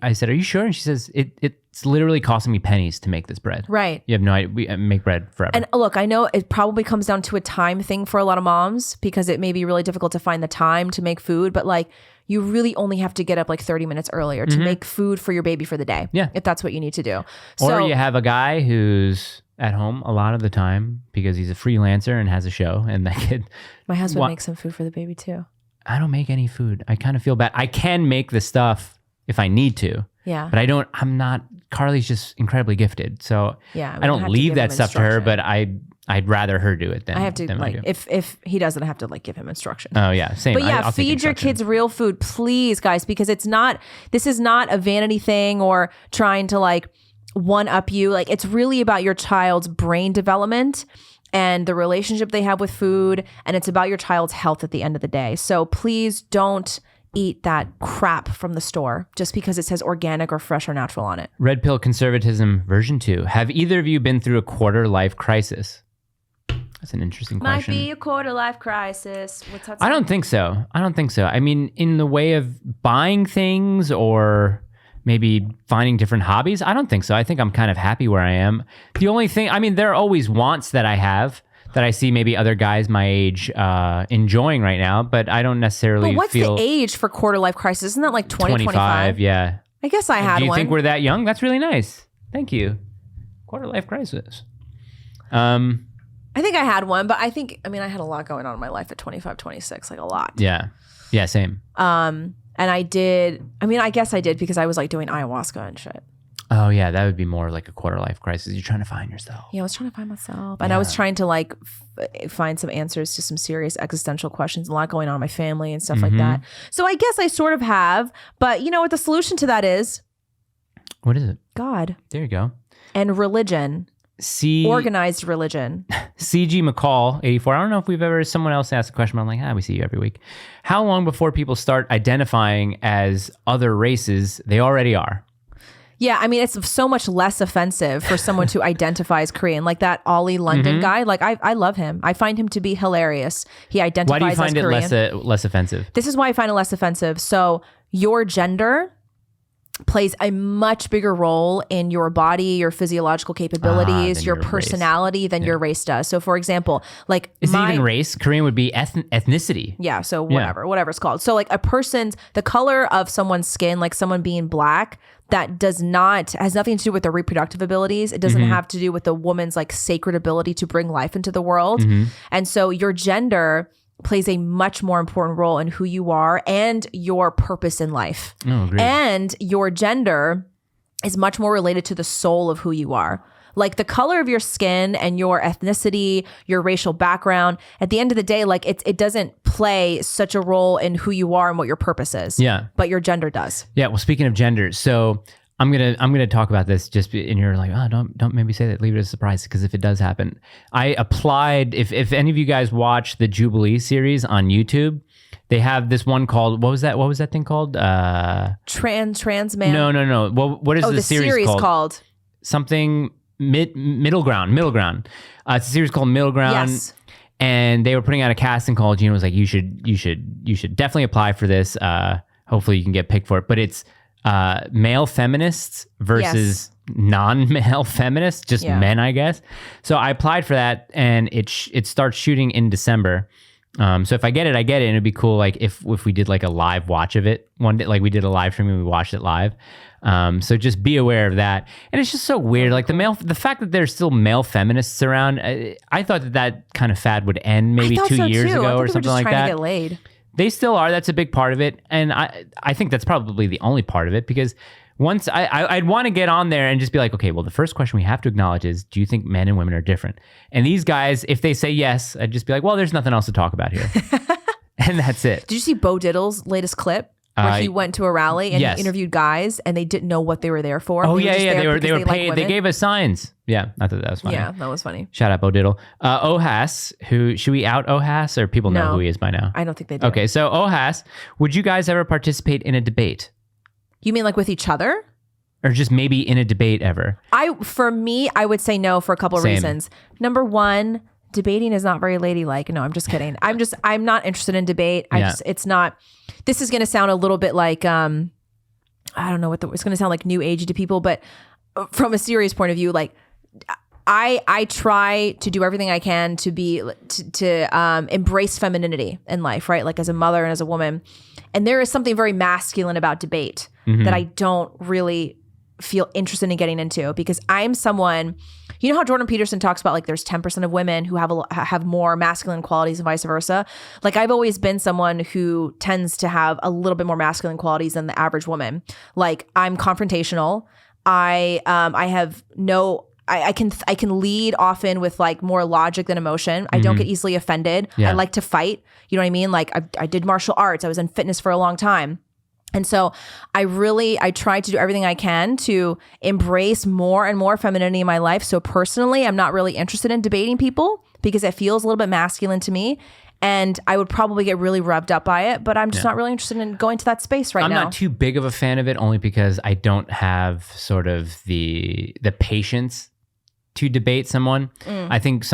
I said, are you sure? And she says, it's literally costing me pennies to make this bread. Right. You have no idea. We make bread forever. And look, I know it probably comes down to a time thing for a lot of moms because it may be really difficult to find the time to make food. But like, you really only have to get up like 30 minutes earlier to make food for your baby for the day. Yeah. If that's what you need to do. Or you have a guy who's at home a lot of the time because he's a freelancer and has a show, and that kid. My husband makes some food for the baby too. I don't make any food. I kind of feel bad. I can make the stuff if I need to. Yeah. But I'm not, Carly's just incredibly gifted. So yeah, I don't leave that stuff to her, but I'd rather her do it than I have to like, if he doesn't, I have to like give him instruction. Oh yeah. Same. But yeah, feed your kids real food, please guys, because this is not a vanity thing or trying to like one up you. Like it's really about your child's brain development and the relationship they have with food. And it's about your child's health at the end of the day. So please don't eat that crap from the store just because it says organic or fresh or natural on it. Red Pill Conservatism version 2. Have either of you been through a quarter life crisis? That's an interesting question. Might be a quarter life crisis. What's that? I don't think so. I mean, in the way of buying things or maybe finding different hobbies, I don't think so. I think I'm kind of happy where I am. The only thing, I mean, there are always wants that I have that I see maybe other guys my age enjoying right now, but I don't necessarily But what's the age for quarter life crisis? Isn't that like 20, 25? Yeah. I guess I had one. Do you think we're that young? That's really nice. Thank you. Quarter life crisis. I think I had one, but I had a lot going on in my life at 25, 26, like a lot. Yeah. Yeah, same. And I guess I did because I was like doing ayahuasca and shit. Oh yeah, that would be more like a quarter life crisis. You're trying to find yourself. Yeah, I was trying to find myself, and I was trying to like find some answers to some serious existential questions. A lot going on in my family and stuff like that. So I guess I sort of have, but you know what the solution to that is? What is it? God. There you go. And religion. Organized religion. CG McCall 84. I don't know if we've ever, someone else asked a question, but I'm like, we see you every week. How long before people start identifying as other races they already are? Yeah, I mean, it's so much less offensive for someone to identify as Korean. Like that Ollie London guy, like I love him. I find him to be hilarious. He identifies as Korean. Why do you find it less offensive? This is why I find it less offensive. So your gender plays a much bigger role in your body, your physiological capabilities, your personality than your race does. So for example, like is it even race? Korean would be ethnicity. Yeah. So whatever it's called. So like the color of someone's skin, like someone being black, that has nothing to do with their reproductive abilities. It doesn't have to do with the woman's like sacred ability to bring life into the world. And so your gender plays a much more important role in who you are and your purpose in life. Oh, great. And your gender is much more related to the soul of who you are. Like the color of your skin and your ethnicity, your racial background, at the end of the day, like it doesn't play such a role in who you are and what your purpose is. Yeah. But your gender does. Yeah. Well, speaking of gender, so I'm gonna talk about this and you're like, don't maybe say that, leave it as a surprise, because if it does happen, I applied. If any of you guys watch the Jubilee series on YouTube, they have this one called, what was that thing called? Trans man. No. Well, what is the series called? Something Middle Ground. It's a series called Middle Ground. Yes. And they were putting out a casting call. Gina was like, you should definitely apply for this. Hopefully you can get picked for it. But it's male feminists versus non-male feminists, just men, I guess. So I applied for that, and it starts shooting in December. So if I get it, I get it, and it'd be cool. Like if we did like a live watch of it one day, like we did a live stream and we watched it live. So just be aware of that. And it's just so weird, like the fact that there's still male feminists around. I thought that kind of fad would end maybe 2 years ago or something like that. Trying to get laid. They still are. That's a big part of it. And I think that's probably the only part of it, because once I'd want to get on there and just be like, okay, well, the first question we have to acknowledge is, do you think men and women are different? And these guys, if they say yes, I'd just be like, well, there's nothing else to talk about here. And that's it. Did you see Bo Diddle's latest clip? Where he went to a rally and he interviewed guys and they didn't know what they were there for. Oh, they were paid. They gave us signs. Yeah, I thought that was funny. Yeah, that was funny. Shout out Bo Diddle. Ohas, who, should we out Ohas, or people know who he is by now? I don't think they do. Okay, so Ohas, would you guys ever participate in a debate? You mean like with each other? Or just maybe in a debate ever? For me, I would say no for a couple of reasons. Number one, debating is not very ladylike. No, I'm just kidding. I'm not interested in debate. It's not. This is going to sound a little bit like, I don't know it's going to sound like new age to people, but from a serious point of view, like I try to do everything I can to embrace femininity in life, right? Like as a mother and as a woman. And there is something very masculine about debate that I don't really feel interested in getting into, because I'm someone, you know how Jordan Peterson talks about like there's 10% of women who have more masculine qualities and vice versa. Like I've always been someone who tends to have a little bit more masculine qualities than the average woman. Like I'm confrontational. I can lead often with like more logic than emotion. I don't get easily offended. I like to fight. You know what I mean? Like I did martial arts. I was in fitness for a long time. And so I try to do everything I can to embrace more and more femininity in my life. So personally, I'm not really interested in debating people because it feels a little bit masculine to me. And I would probably get really rubbed up by it, but I'm just not really interested in going to that space now. I'm not too big of a fan of it, only because I don't have sort of the patience to debate someone. I think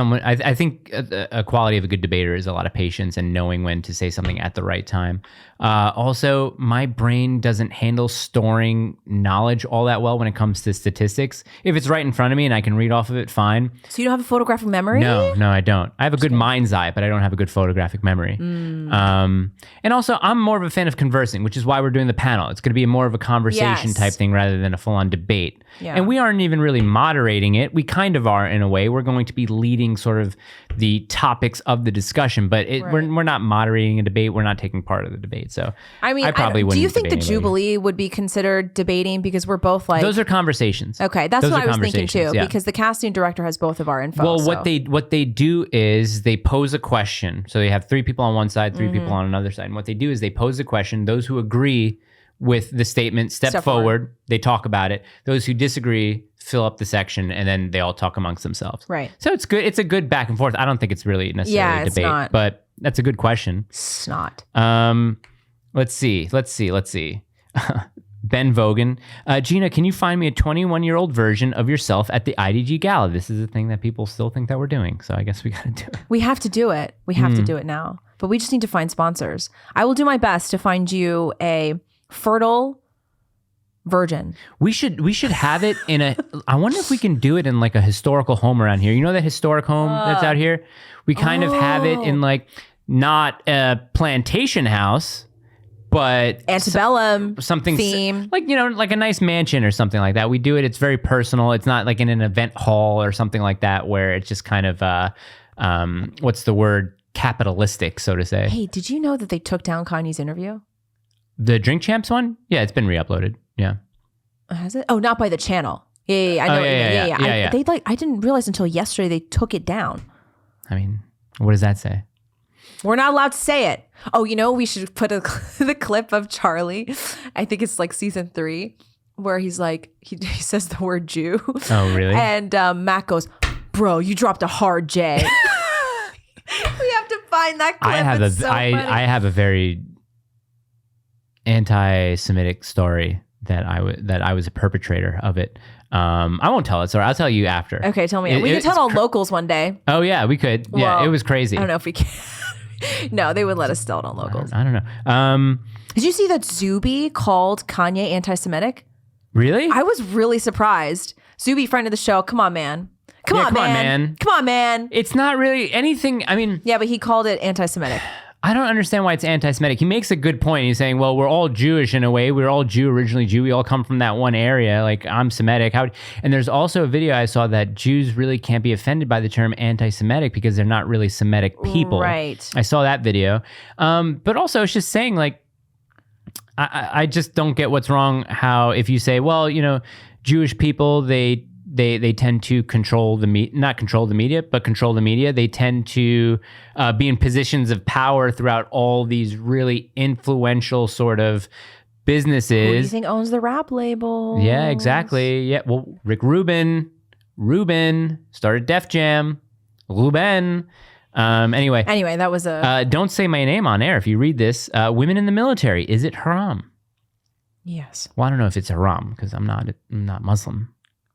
a quality of a good debater is a lot of patience and knowing when to say something at the right time. Also, my brain doesn't handle storing knowledge all that well when it comes to statistics. If it's right in front of me and I can read off of it, fine. So you don't have a photographic memory? No, I don't. I have a good mind's eye, but I don't have a good photographic memory. And also, I'm more of a fan of conversing, which is why we're doing the panel. It's going to be more of a conversation type thing rather than a full-on debate. Yeah. And we aren't even really moderating it. We kind kind of are in a way. We're going to be leading sort of the topics of the discussion, but we're not moderating a debate. We're not taking part of the debate. So I mean, I probably wouldn't. Do you think the debate anybody. Jubilee would be considered debating because we're both like Those are conversations. Okay, that's Those what are I was thinking too. conversations, yeah. Because the casting director has both of our info. Well, so. what they do is they pose a question. So they have 3 people on one side, 3 people on another side. And what they do is they pose a question. Those who agree with the statement step forward. They talk about it. Those who disagree fill up the section, and then they all talk amongst themselves. Right. So it's good. It's a good back and forth. I don't think it's really necessarily a debate, not. but that's a good question. It's not. Let's see. Ben Vogan. Gina, can you find me a 21-year-old version of yourself at the IDG Gala? This is a thing that people still think that we're doing, so I guess we got to do it. We have to do it. We have to do it now. But we just need to find sponsors. I will do my best to find you a fertile virgin. We should have it in a. I wonder if we can do it in like a historical home around here. You know that historic home that's out here? We kind of have it in like not a plantation house, but antebellum something theme, like like a nice mansion or something like that. We do it. It's very personal. It's not like in an event hall or something like that where it's just kind of what's the word? Capitalistic, so to say. Hey, did you know that they took down Kanye's interview? The Drink Champs one? Yeah, it's been re-uploaded. Yeah. Has it? Oh, not by the channel. Yeah. I know. Yeah. I didn't realize until yesterday they took it down. I mean, what does that say? We're not allowed to say it. Oh, we should put the clip of Charlie. I think it's like season 3, where he's like, he says the word Jew. Oh, really? And Matt goes, "Bro, you dropped a hard J." We have to find that clip. I have a very anti-Semitic story that I was a perpetrator of it. I won't tell it. Sorry, I'll tell you after. Okay, tell me. We can tell it on locals one day. Oh yeah, we could. Well, yeah, it was crazy. I don't know if we can. No, they would let us tell it on locals. I don't know. Did you see that Zuby called Kanye anti-Semitic? Really? I was really surprised. Zuby, friend of the show. Come on, man. Come on, man. It's not really anything. I mean, yeah, but he called it anti-Semitic. I don't understand why it's anti-Semitic. He makes a good point. He's saying, well, we're all Jewish in a way. We're all originally Jew. We all come from that one area. Like, I'm Semitic. And there's also a video I saw that Jews really can't be offended by the term anti-Semitic because they're not really Semitic people. Right. I saw that video. But also, it's just saying, like, I just don't get what's wrong how if you say, well, Jewish people, they tend to control the not control the media, but control the media. They tend to be in positions of power throughout all these really influential sort of businesses. Who do you think owns the rap label? Yeah, exactly. Yeah, well, Rick Rubin started Def Jam. Ruben. Anyway, that was a... don't say my name on air if you read this. Women in the military, is it haram? Yes. Well, I don't know if it's haram because I'm not Muslim.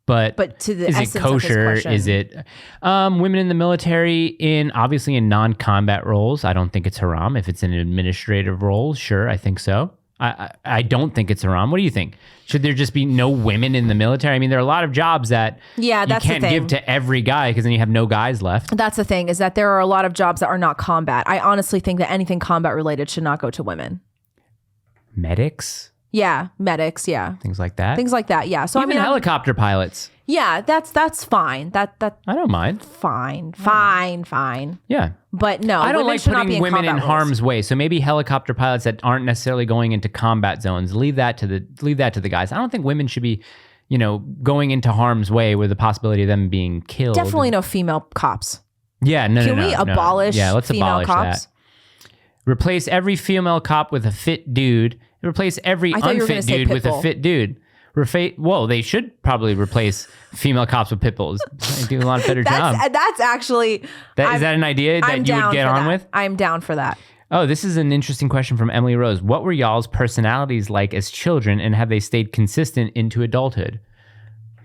But to the is it kosher? Is it women in the military obviously in non-combat roles? I don't think it's haram. If it's in administrative roles, sure, I think so. I don't think it's haram. What do you think? Should there just be no women in the military? I mean, there are a lot of jobs that you can't give to every guy because then you have no guys left. That's the thing, is that there are a lot of jobs that are not combat. I honestly think that anything combat related should not go to women. Medics? Yeah, medics, yeah. Things like that, yeah. So even helicopter pilots. Yeah, that's fine. That I don't mind. Fine. Yeah. But no, I don't like putting women in roles. harm's way. So maybe helicopter pilots that aren't necessarily going into combat zones, leave that to the guys. I don't think women should be, going into harm's way with the possibility of them being killed. Definitely no female cops. Yeah, no. Can we abolish let's female abolish cops? that. Replace every female cop with a fit dude. Replace every unfit dude with a fit dude. They should probably replace female cops with pit bulls. They do a lot better job. That's actually... Is that an idea that you would get on with? I'm down for that. Oh, this is an interesting question from Emily Rose. What were y'all's personalities like as children, and have they stayed consistent into adulthood?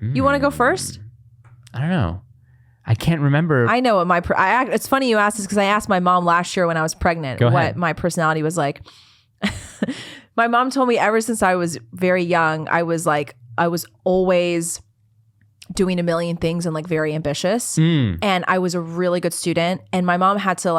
You want to go first? I don't know. I can't remember. I know what it's funny you asked this because I asked my mom last year when I was pregnant what my personality was like. My mom told me ever since I was very young, I was always doing a million things and like very ambitious. And I was a really good student. And my mom had to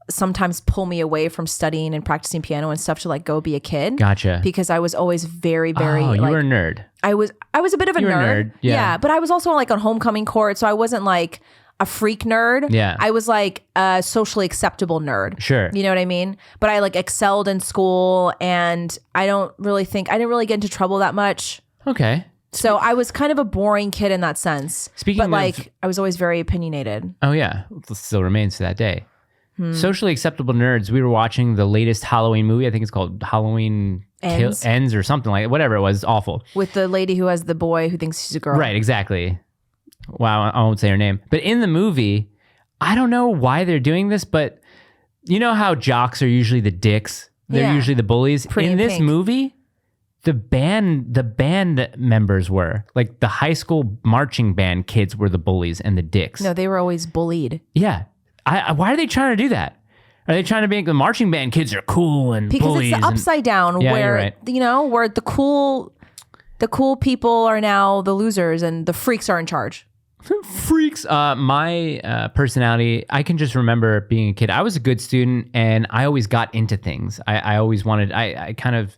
sometimes pull me away from studying and practicing piano and stuff to like go be a kid. Gotcha. Because I was always very, very you like, were a nerd. I was a bit of a You were a nerd. nerd, yeah. But I was also like on homecoming court, so I wasn't like a freak nerd. Yeah. I was like a socially acceptable nerd. Sure. You know what I mean? But I like excelled in school, and I didn't really get into trouble that much. Okay. So I was kind of a boring kid in that sense. Speaking but of- like I was always very opinionated. Oh yeah, it still remains to that day. Socially acceptable nerds. We were watching the latest Halloween movie. I think it's called Halloween Ends or something like whatever it was. Awful. With the lady who has the boy who thinks she's a girl. Right. Exactly. Wow. I won't say her name. But in the movie, I don't know why they're doing this, but you know how jocks are usually the dicks. They're usually the bullies. Pretty in in this Pink. movie, the band members were like the high school marching band kids were the bullies and the dicks. No, they were always bullied. Yeah. Why are they trying to do that? Are they trying to make the marching band kids are cool and Because bullies? it's the upside down Yeah, where you're right. where the cool people are now the losers and the freaks are in charge. Freaks. My personality, I can just remember being a kid. I was a good student and I always got into things. I always wanted, I kind of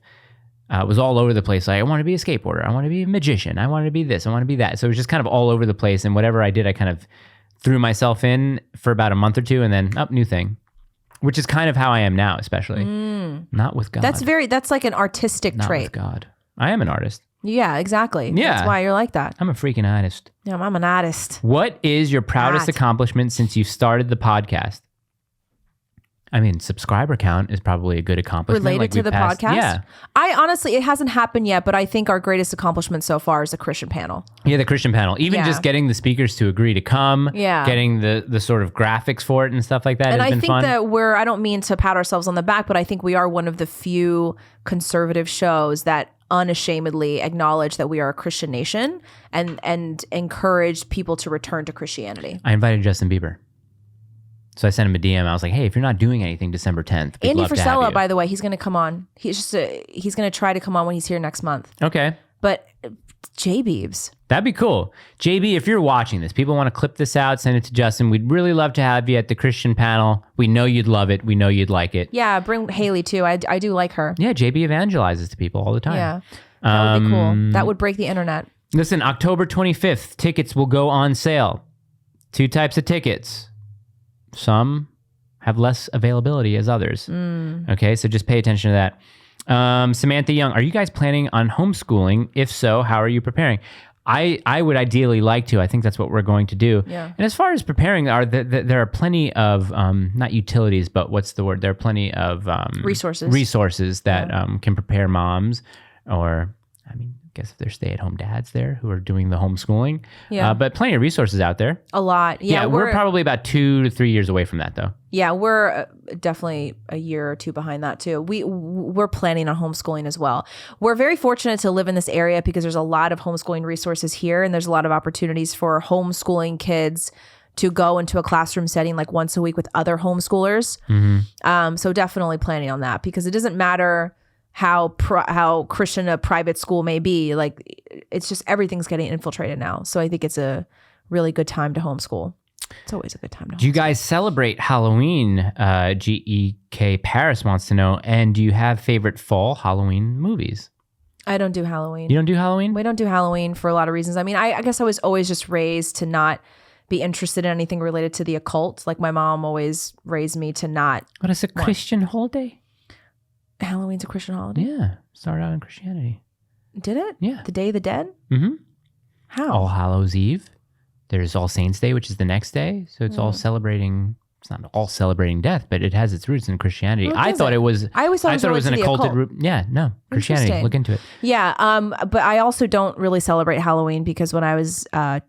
was all over the place. Like, I want to be a skateboarder. I want to be a magician. I want to be this. I want to be that. So it was just kind of all over the place. And whatever I did, I kind of threw myself in for about a month or two and then new thing, which is kind of how I am now, especially not with God. That's like an artistic not trait. with God. I am an artist. Yeah, exactly. Yeah. That's why you're like that. I'm a freaking artist. Yeah, I'm an artist. What is your proudest Art. accomplishment since you started the podcast? I mean, subscriber count is probably a good accomplishment. Related to we the passed- podcast? Yeah. I honestly, it hasn't happened yet, but I think our greatest accomplishment so far is the Christian panel. Yeah, the Christian panel. Even Yeah. just getting the speakers to agree to come, Yeah. getting the sort of graphics for it and stuff like that And has I been think fun. that I don't mean to pat ourselves on the back, but I think we are one of the few conservative shows that unashamedly acknowledge that we are a Christian nation and encourage people to return to Christianity. I invited Justin Bieber. So I sent him a DM. I was like, hey, if you're not doing anything December 10th, we'd Andy love to have Frisella, you. by the way, he's going to come on. He's going to try to come on when he's here next month. Okay. But J Beebs. That'd be cool. JB, if you're watching this, people want to clip this out, send it to Justin. We'd really love to have you at the Christian panel. We know you'd love it. We know you'd like it. Yeah, bring Haley too. I do like her. Yeah, JB evangelizes to people all the time. Yeah. That would be cool. That would break the internet. Listen, October 25th, tickets will go on sale. 2 types of tickets. Some have less availability as others. Okay, so just pay attention to that. Samantha Young, are you guys planning on homeschooling? If so, how are you preparing? I would ideally like to. I think that's what we're going to do. Yeah. And as far as preparing, there are plenty of, not utilities, but what's the word? There are plenty of resources that can prepare moms or, I mean, I guess if there's stay-at-home dads there who are doing the homeschooling. Yeah. But plenty of resources out there. A lot. Yeah, we're probably about 2 to 3 years away from that, though. Yeah, we're definitely a year or two behind that too. We're planning on homeschooling as well. We're very fortunate to live in this area because there's a lot of homeschooling resources here, and there's a lot of opportunities for homeschooling kids to go into a classroom setting like once a week with other homeschoolers. So definitely planning on that because it doesn't matter how Christian a private school may be. Like it's just everything's getting infiltrated now. So I think it's a really good time to homeschool. It's always a good time to Do you guys celebrate Halloween? GEK Paris wants to know. And do you have favorite fall Halloween movies? I don't do Halloween. You don't do Halloween? We don't do Halloween for a lot of reasons. I mean, I guess I was always just raised to not be interested in anything related to the occult. Like my mom always raised me to not. What is a Christian holiday? Halloween's a Christian holiday? Yeah. Started out in Christianity. Did it? Yeah. The Day of the Dead? Mm-hmm. How? All Hallows Eve. There's All Saints Day, which is the next day. So it's all celebrating. It's not all celebrating death, but it has its roots in Christianity. Well, I does thought it? it was. I always thought it was an related to the occulted occult. root. Yeah, no, Christianity. Interesting. Look into it. Yeah, but I also don't really celebrate Halloween because when I was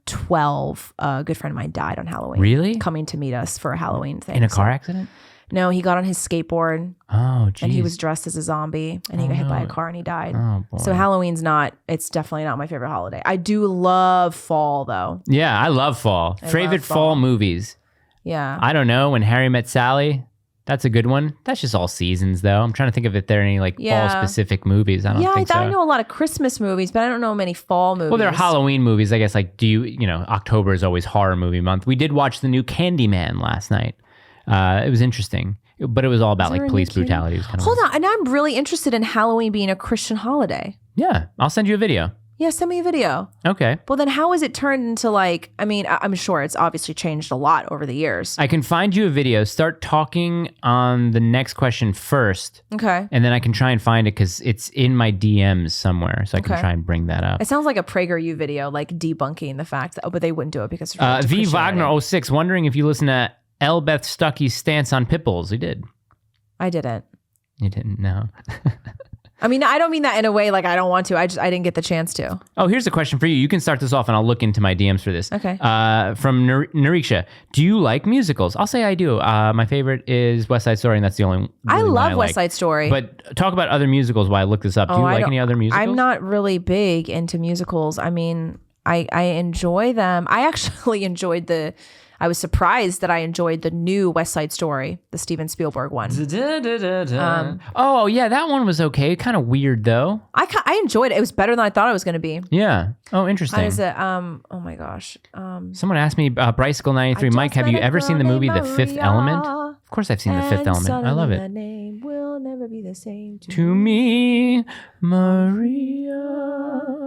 12, a good friend of mine died on Halloween. Really? Coming to meet us for a Halloween thing. In a car accident? No, he got on his skateboard Oh, geez. and he was dressed as a zombie and he got hit by a car and he died. Oh, boy. So Halloween's it's definitely not my favorite holiday. I do love fall though. Yeah, I love fall. Favorite love fall fall. movies. Yeah. I don't know. When Harry Met Sally. That's a good one. That's just all seasons, though. I'm trying to think if there are any Yeah. fall-specific movies. I don't think so. I know a lot of Christmas movies, but I don't know many fall movies. Well, there are Halloween movies. I guess like October is always horror movie month. We did watch the new Candyman last night. It was interesting, but it was all about like police brutality. It was kind of Hold on, and I'm really interested in Halloween being a Christian holiday. Yeah, I'll send you a video. Yeah, send me a video. Okay. Well, then how is it turned into like, I mean, I'm sure it's obviously changed a lot over the years. I can find you a video. Start talking on the next question first. Okay. And then I can try and find it because it's in my DMs somewhere. So I can try and bring that up. It sounds like a PragerU video, like debunking the fact that, but they wouldn't do it because it's V Wagner 06 wondering if you listen to Elbeth Stuckey's stance on pitbulls. He did. I didn't. You didn't know. I mean, I don't mean that in a way like I don't want to. I didn't get the chance to. Oh, here's a question for you. You can start this off and I'll look into my DMs for this. Okay. From Narisha. Do you like musicals? I'll say I do. My favorite is West Side Story, and that's the only I love like. West Side Story. But talk about other musicals while I look this up. Do you like any other musicals? I'm not really big into musicals. I mean, I enjoy them. I actually enjoyed I was surprised that I enjoyed the new West Side Story, the Steven Spielberg one. Oh, yeah, that one was okay. Kind of weird, though. I enjoyed it. It was better than I thought it was going to be. Yeah. Oh, interesting. How is it? Oh, my gosh. Someone asked me, Bicycle 93, Mike, have you ever seen the movie The Fifth Element? Of course I've seen The Fifth Element. I love it. Name will never be the same to me, Maria.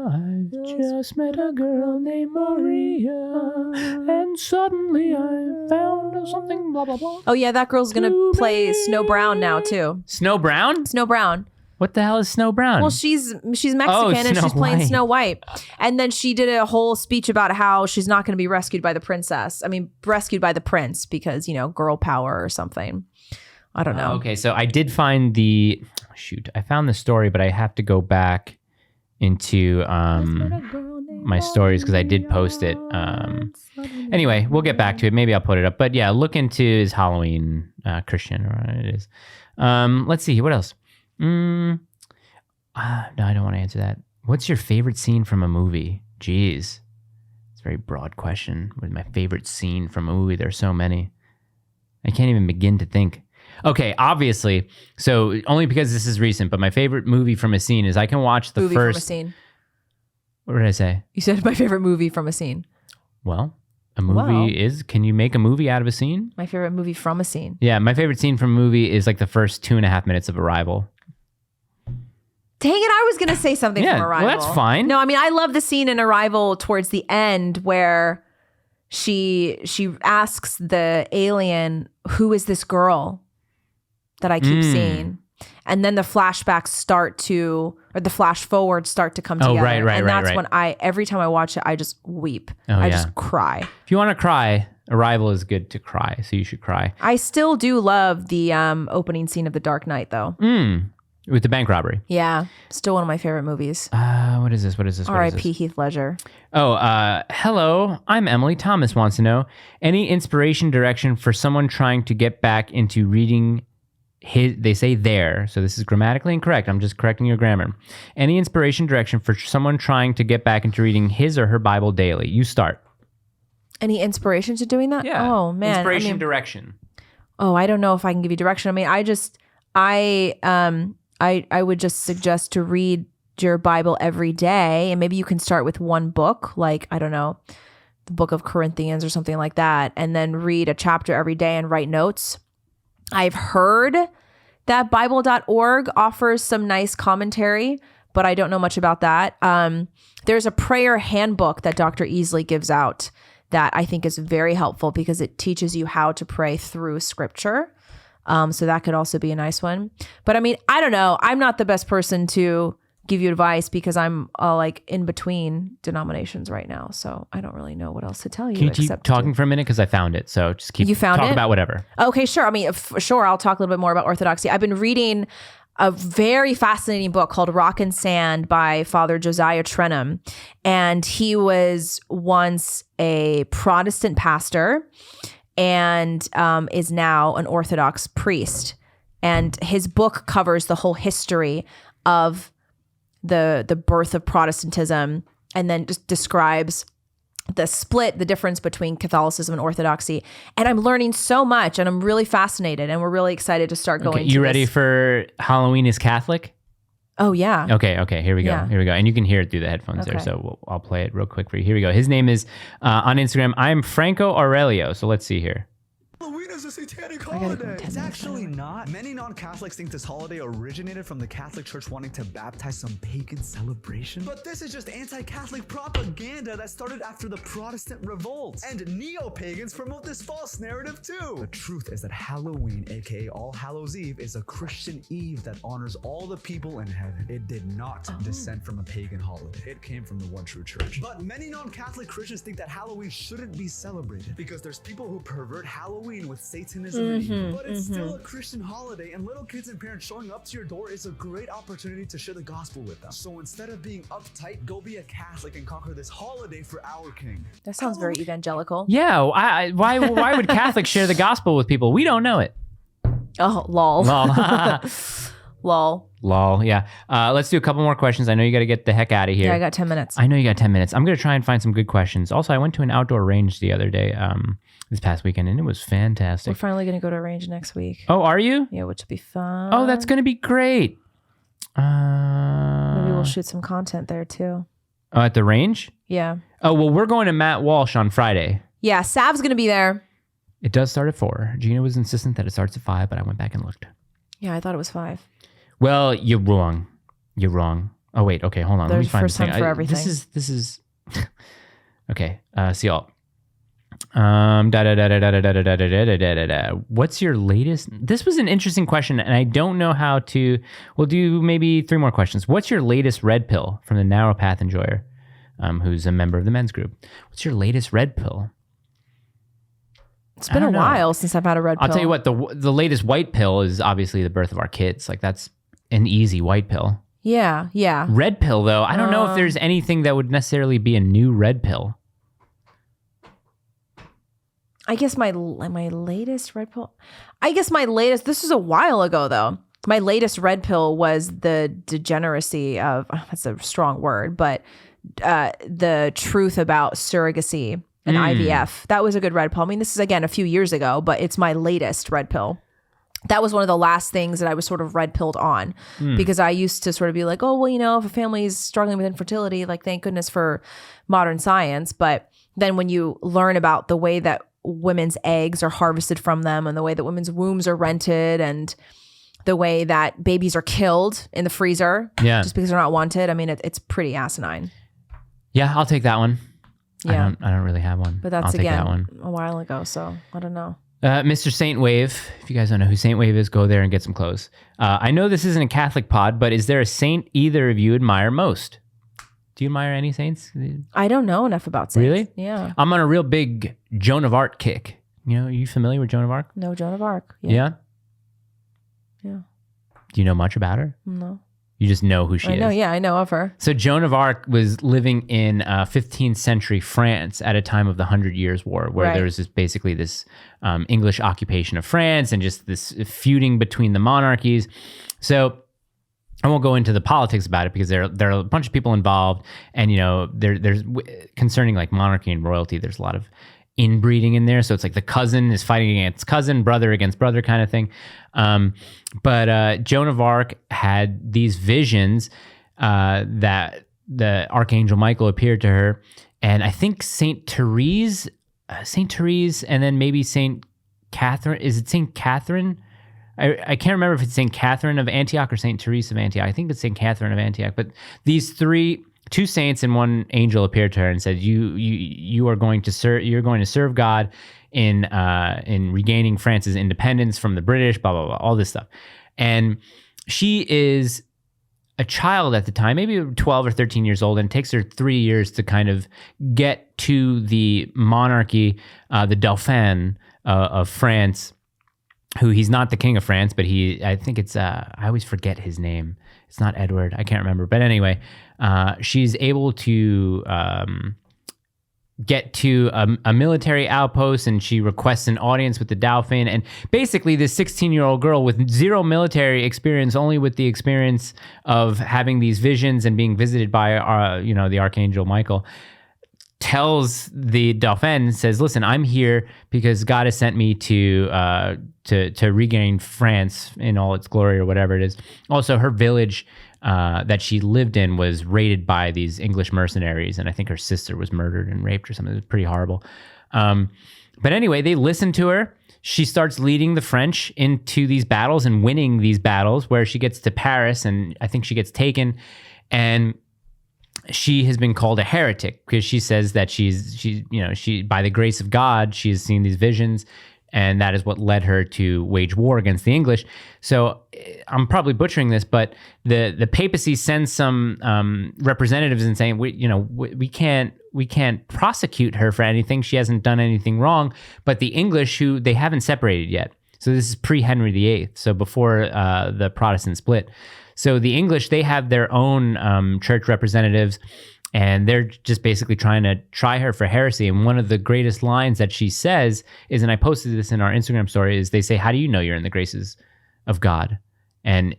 I've just met a girl named Maria, and suddenly I found something, blah, blah, blah. Oh, yeah, that girl's going to play Snow Brown now, too. Snow Brown? Snow Brown. What the hell is Snow Brown? Well, she's Mexican and she's playing Snow White. And then she did a whole speech about how she's not going to be rescued by the princess. I mean, rescued by the prince because, girl power or something. I don't know. Okay, so I did find I found the story, but I have to go back into my stories because I did post it. Anyway, we'll get back to it. Maybe I'll put it up. But yeah, look into his Halloween Christian. It is. Let's see. What else? No, I don't want to answer that. What's your favorite scene from a movie? Jeez. It's a very broad question. What's my favorite scene from a movie? There's so many. I can't even begin to think. Okay, obviously. So only because this is recent, but my favorite movie from a scene is I can watch the movie first... from a scene. What did I say? You said my favorite movie from a scene. Well, a movie is... Can you make a movie out of a scene? My favorite movie from a scene. Yeah, my favorite scene from a movie is like the first 2.5 minutes of Arrival. Dang it, I was going to say something from Arrival. Well, that's fine. No, I mean, I love the scene in Arrival towards the end where she asks the alien, who is this girl that I keep seeing? And then the flashbacks the flash forwards start to come together. Right. And that's when every time I watch it, I just weep. I just cry. If you want to cry, Arrival is good to cry, so you should cry. I still do love the opening scene of The Dark Knight, though. With the bank robbery. Yeah. Still one of my favorite movies. What is this? R.I.P. Heath Ledger. Oh, hello. I'm Emily. Thomas wants to know, any inspiration, direction for someone trying to get back into reading they say there, so this is grammatically incorrect. I'm just correcting your grammar. Any inspiration, direction for someone trying to get back into reading his or her Bible daily? You start. Any inspiration to doing that? Yeah. Oh, man. Inspiration, direction. Oh, I don't know if I can give you direction. I mean, I would just suggest to read your Bible every day, and maybe you can start with one book, like, I don't know, the book of Corinthians or something like that, and then read a chapter every day and write notes. I've heard that Bible.org offers some nice commentary, but I don't know much about that. There's a prayer handbook that Dr. Easley gives out that I think is very helpful because it teaches you how to pray through scripture. So that could also be a nice one. But I mean, I don't know. I'm not the best person to give you advice because I'm like in between denominations right now. So I don't really know what else to tell you. Can you keep talking for a minute? Because I found it. So just keep talking about whatever. Okay, sure. I mean, sure. I'll talk a little bit more about Orthodoxy. I've been reading a very fascinating book called Rock and Sand by Father Josiah Trenum. And he was once a Protestant pastor and is now an Orthodox priest. And his book covers the whole history of the birth of Protestantism, and then just describes the difference between Catholicism and Orthodoxy. And I'm learning so much, and I'm really fascinated, and we're really excited to start going. You ready for Halloween is Catholic? Oh, yeah. Okay, here we go. Yeah. Here we go. And you can hear it through the headphones there, so I'll play it real quick for you. Here we go. His name is, on Instagram, I'm Franco Aurelio. So let's see here. Halloween is a satanic holiday. It's actually not. Many non-Catholics think this holiday originated from the Catholic Church wanting to baptize some pagan celebration. But this is just anti-Catholic propaganda that started after the Protestant revolt. And neo-pagans promote this false narrative too. The truth is that Halloween, aka All Hallows Eve, is a Christian Eve that honors all the people in heaven. It did not descend from a pagan holiday. It came from the one true church. But many non-Catholic Christians think that Halloween shouldn't be celebrated because there's people who pervert Halloween with Satanism and evil. But it's still a Christian holiday, and little kids and parents showing up to your door is a great opportunity to share the gospel with them. So instead of being uptight, go be a Catholic and conquer this holiday for our King. That sounds very evangelical. Yeah, why would Catholics share the gospel with people? We don't know it. Oh, lol. Lol. Lol, yeah. Let's do a couple more questions. I know you got to get the heck out of here. Yeah, I got 10 minutes. I know you got 10 minutes. I'm going to try and find some good questions. Also, I went to an outdoor range the other day, this past weekend, and it was fantastic. We're finally going to go to a range next week. Oh, are you? Yeah, which will be fun. Oh, that's going to be great. Maybe we'll shoot some content there too. Oh, at the range? Yeah. Oh, well, we're going to Matt Walsh on Friday. Yeah, Sav's going to be there. It does start at 4. Gina was insistent that it starts at 5, but I went back and looked. Yeah, I thought it was 5. Well, you're wrong. You're wrong. Oh, wait. Okay, hold on. There's Let me find first time for everything. This is okay. See y'all. What's your latest? This was an interesting question, and I don't know how to. We'll do maybe 3 more questions. What's your latest red pill from the Narrow Path Enjoyer, who's a member of the men's group? What's your latest red pill? It's been a while since I've had a red pill. I'll tell you what. The latest white pill is obviously the birth of our kids. Like that's an easy white pill. Yeah, yeah. Red pill, though, I don't know if there's anything that would necessarily be a new red pill. I guess my latest red pill. This was a while ago, though. My latest red pill was the degeneracy of, that's a strong word, but the truth about surrogacy and IVF. That was a good red pill. I mean, this is, again, a few years ago, but it's my latest red pill. That was one of the last things that I was sort of red pilled on because I used to sort of be like, oh, well, you know, if a family is struggling with infertility, like thank goodness for modern science. But then when you learn about the way that women's eggs are harvested from them and the way that women's wombs are rented and the way that babies are killed in the freezer just because they're not wanted. I mean, it's pretty asinine. Yeah, I'll take that one. Yeah. I don't really have one. But that's, I'll take again, that one. a while ago, so I don't know. Mr. Saint Wave, if you guys don't know who Saint Wave is, go there and get some clothes. I know this isn't a Catholic pod, but is there a saint either of you admire most? Do you admire any saints? I don't know enough about saints. Really? Yeah. I'm on a real big Joan of Arc kick. You know, are you familiar with Joan of Arc? No, Joan of Arc. Yeah? Yeah. Do you know much about her? No. You just know who she is. I know of her. So Joan of Arc was living in 15th century France at a time of the 100 Years' War, where there was basically this English occupation of France and just this feuding between the monarchies. So I won't go into the politics about it because there are a bunch of people involved, and you know there's concerning like monarchy and royalty. There's a lot of inbreeding in there, so it's like the cousin is fighting against cousin, brother against brother kind of thing. But Joan of Arc had these visions that the Archangel Michael appeared to her, and I think Saint Therese, and then maybe Saint Catherine. Is it Saint Catherine? I can't remember if it's Saint Catherine of Antioch or Saint Therese of Antioch. I think it's Saint Catherine of Antioch. But these two saints and one angel appeared to her and said, "You are going to serve. You're going to serve God in regaining France's independence from the British. Blah blah blah. All this stuff." And she is a child at the time, maybe 12 or 13 years old, and it takes her 3 years to kind of get to the monarchy, the Dauphin of France. Who he's not the king of France, but I think it's, I always forget his name. It's not Edward. I can't remember. But anyway, she's able to get to a military outpost, and she requests an audience with the Dauphin. And basically this 16-year-old girl with zero military experience, only with the experience of having these visions and being visited by, the Archangel Michael, tells the Dauphin, says, "Listen, I'm here because God has sent me to regain France in all its glory," or whatever it is. Also, her village that she lived in was raided by these English mercenaries, and I think her sister was murdered and raped or something. It was pretty horrible. But anyway, they listen to her. She starts leading the French into these battles and winning these battles, where she gets to Paris and I think she gets taken. And she has been called a heretic because she says that she by the grace of God, she has seen these visions, and that is what led her to wage war against the English. So I'm probably butchering this, but the papacy sends some representatives and saying, we can't prosecute her for anything. She hasn't done anything wrong. But the English, who they haven't separated yet. So this is pre-Henry VIII, so before the Protestant split. So the English, they have their own church representatives, and they're just basically trying to try her for heresy. And one of the greatest lines that she says is, and I posted this in our Instagram story, is they say, how do you know you're in the graces of God? And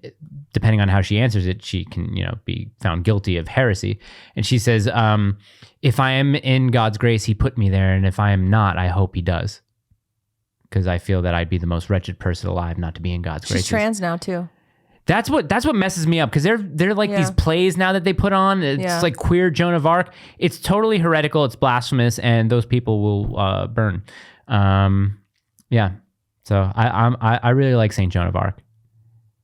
depending on how she answers it, she can, be found guilty of heresy. And she says, if I am in God's grace, he put me there. And if I am not, I hope he does. Because I feel that I'd be the most wretched person alive not to be in God's grace. She's trans now too. That's what messes me up, because they're like these plays now that they put on. It's like queer Joan of Arc. It's totally heretical. It's blasphemous, and those people will burn. So I really like Saint Joan of Arc.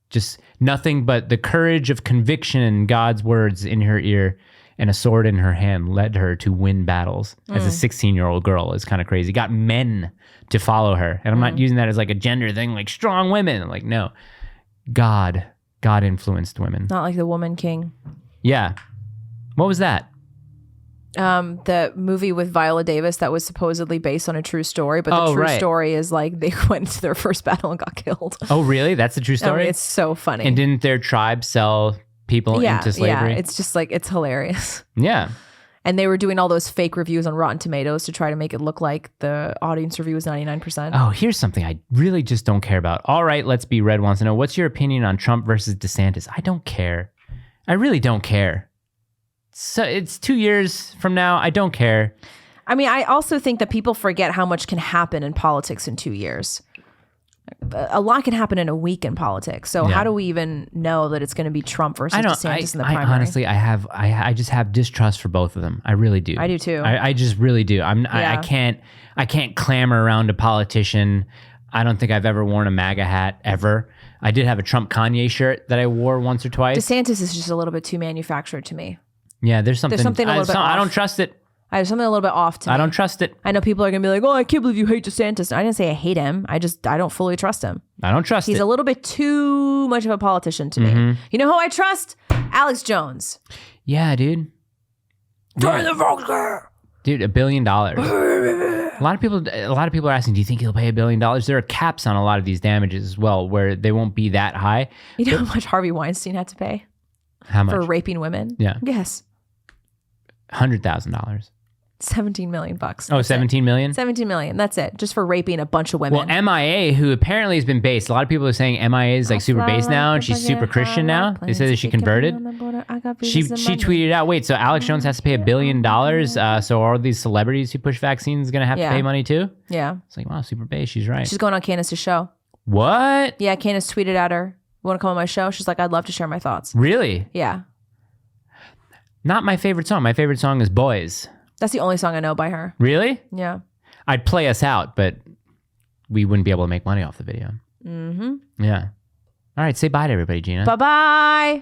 Just nothing but the courage of conviction and God's words in her ear and a sword in her hand led her to win battles as a 16-year-old girl. Is kind of crazy. Got men to follow her, and I'm not using that as like a gender thing, like strong women. Like, no. God influenced women. Not like the Woman King. Yeah. What was that? The movie with Viola Davis that was supposedly based on a true story, but the true story is like they went to their first battle and got killed. Oh, really? That's the true story? It's so funny. And didn't their tribe sell people into slavery? Yeah, it's just like, it's hilarious. Yeah. And they were doing all those fake reviews on Rotten Tomatoes to try to make it look like the audience review was 99%. Oh, here's something I really just don't care about. All right, Let's Be Red wants to know, what's your opinion on Trump versus DeSantis? I don't care. I really don't care. So it's 2 years from now. I don't care. I mean, I also think that people forget how much can happen in politics in 2 years. A lot can happen in a week in politics. So how do we even know that it's going to be Trump versus DeSantis in the primary? Honestly, I just have distrust for both of them. I really do. I do too. I just really do. I can't clamor around a politician. I don't think I've ever worn a MAGA hat ever. I did have a Trump Kanye shirt that I wore once or twice. DeSantis is just a little bit too manufactured to me. Yeah, there's something a little bit off. I don't trust it. There's something a little bit off to me. I don't trust it. I know people are going to be like, oh, I can't believe you hate DeSantis. I didn't say I hate him. I don't fully trust him. I don't trust He's a little bit too much of a politician to me. You know who I trust? Alex Jones. Yeah, dude. Turn the vote, girl. Dude, $1 billion. A lot of people are asking, do you think he'll pay $1 billion? There are caps on a lot of these damages as well, where they won't be that high. You know how much Harvey Weinstein had to pay? How much? For raping women? Yeah. Guess. $100,000. 17 million bucks. Oh, 17 million? 17 million. That's it. Just for raping a bunch of women. Well, MIA, who apparently has been based, a lot of people are saying MIA is like super based now and she's super Christian now. They say that she converted. She tweeted out, wait, so Alex Jones has to pay $1 billion. So are all these celebrities who push vaccines going to have to pay money too? Yeah. It's like, wow, super based. She's right. She's going on Candace's show. What? Yeah, Candace tweeted at her, want to come on my show? She's like, I'd love to share my thoughts. Really? Yeah. Not my favorite song. My favorite song is Boys. That's the only song I know by her. Really? Yeah. I'd play us out, but we wouldn't be able to make money off the video. Yeah. All right. Say bye to everybody, Gina. Bye-bye.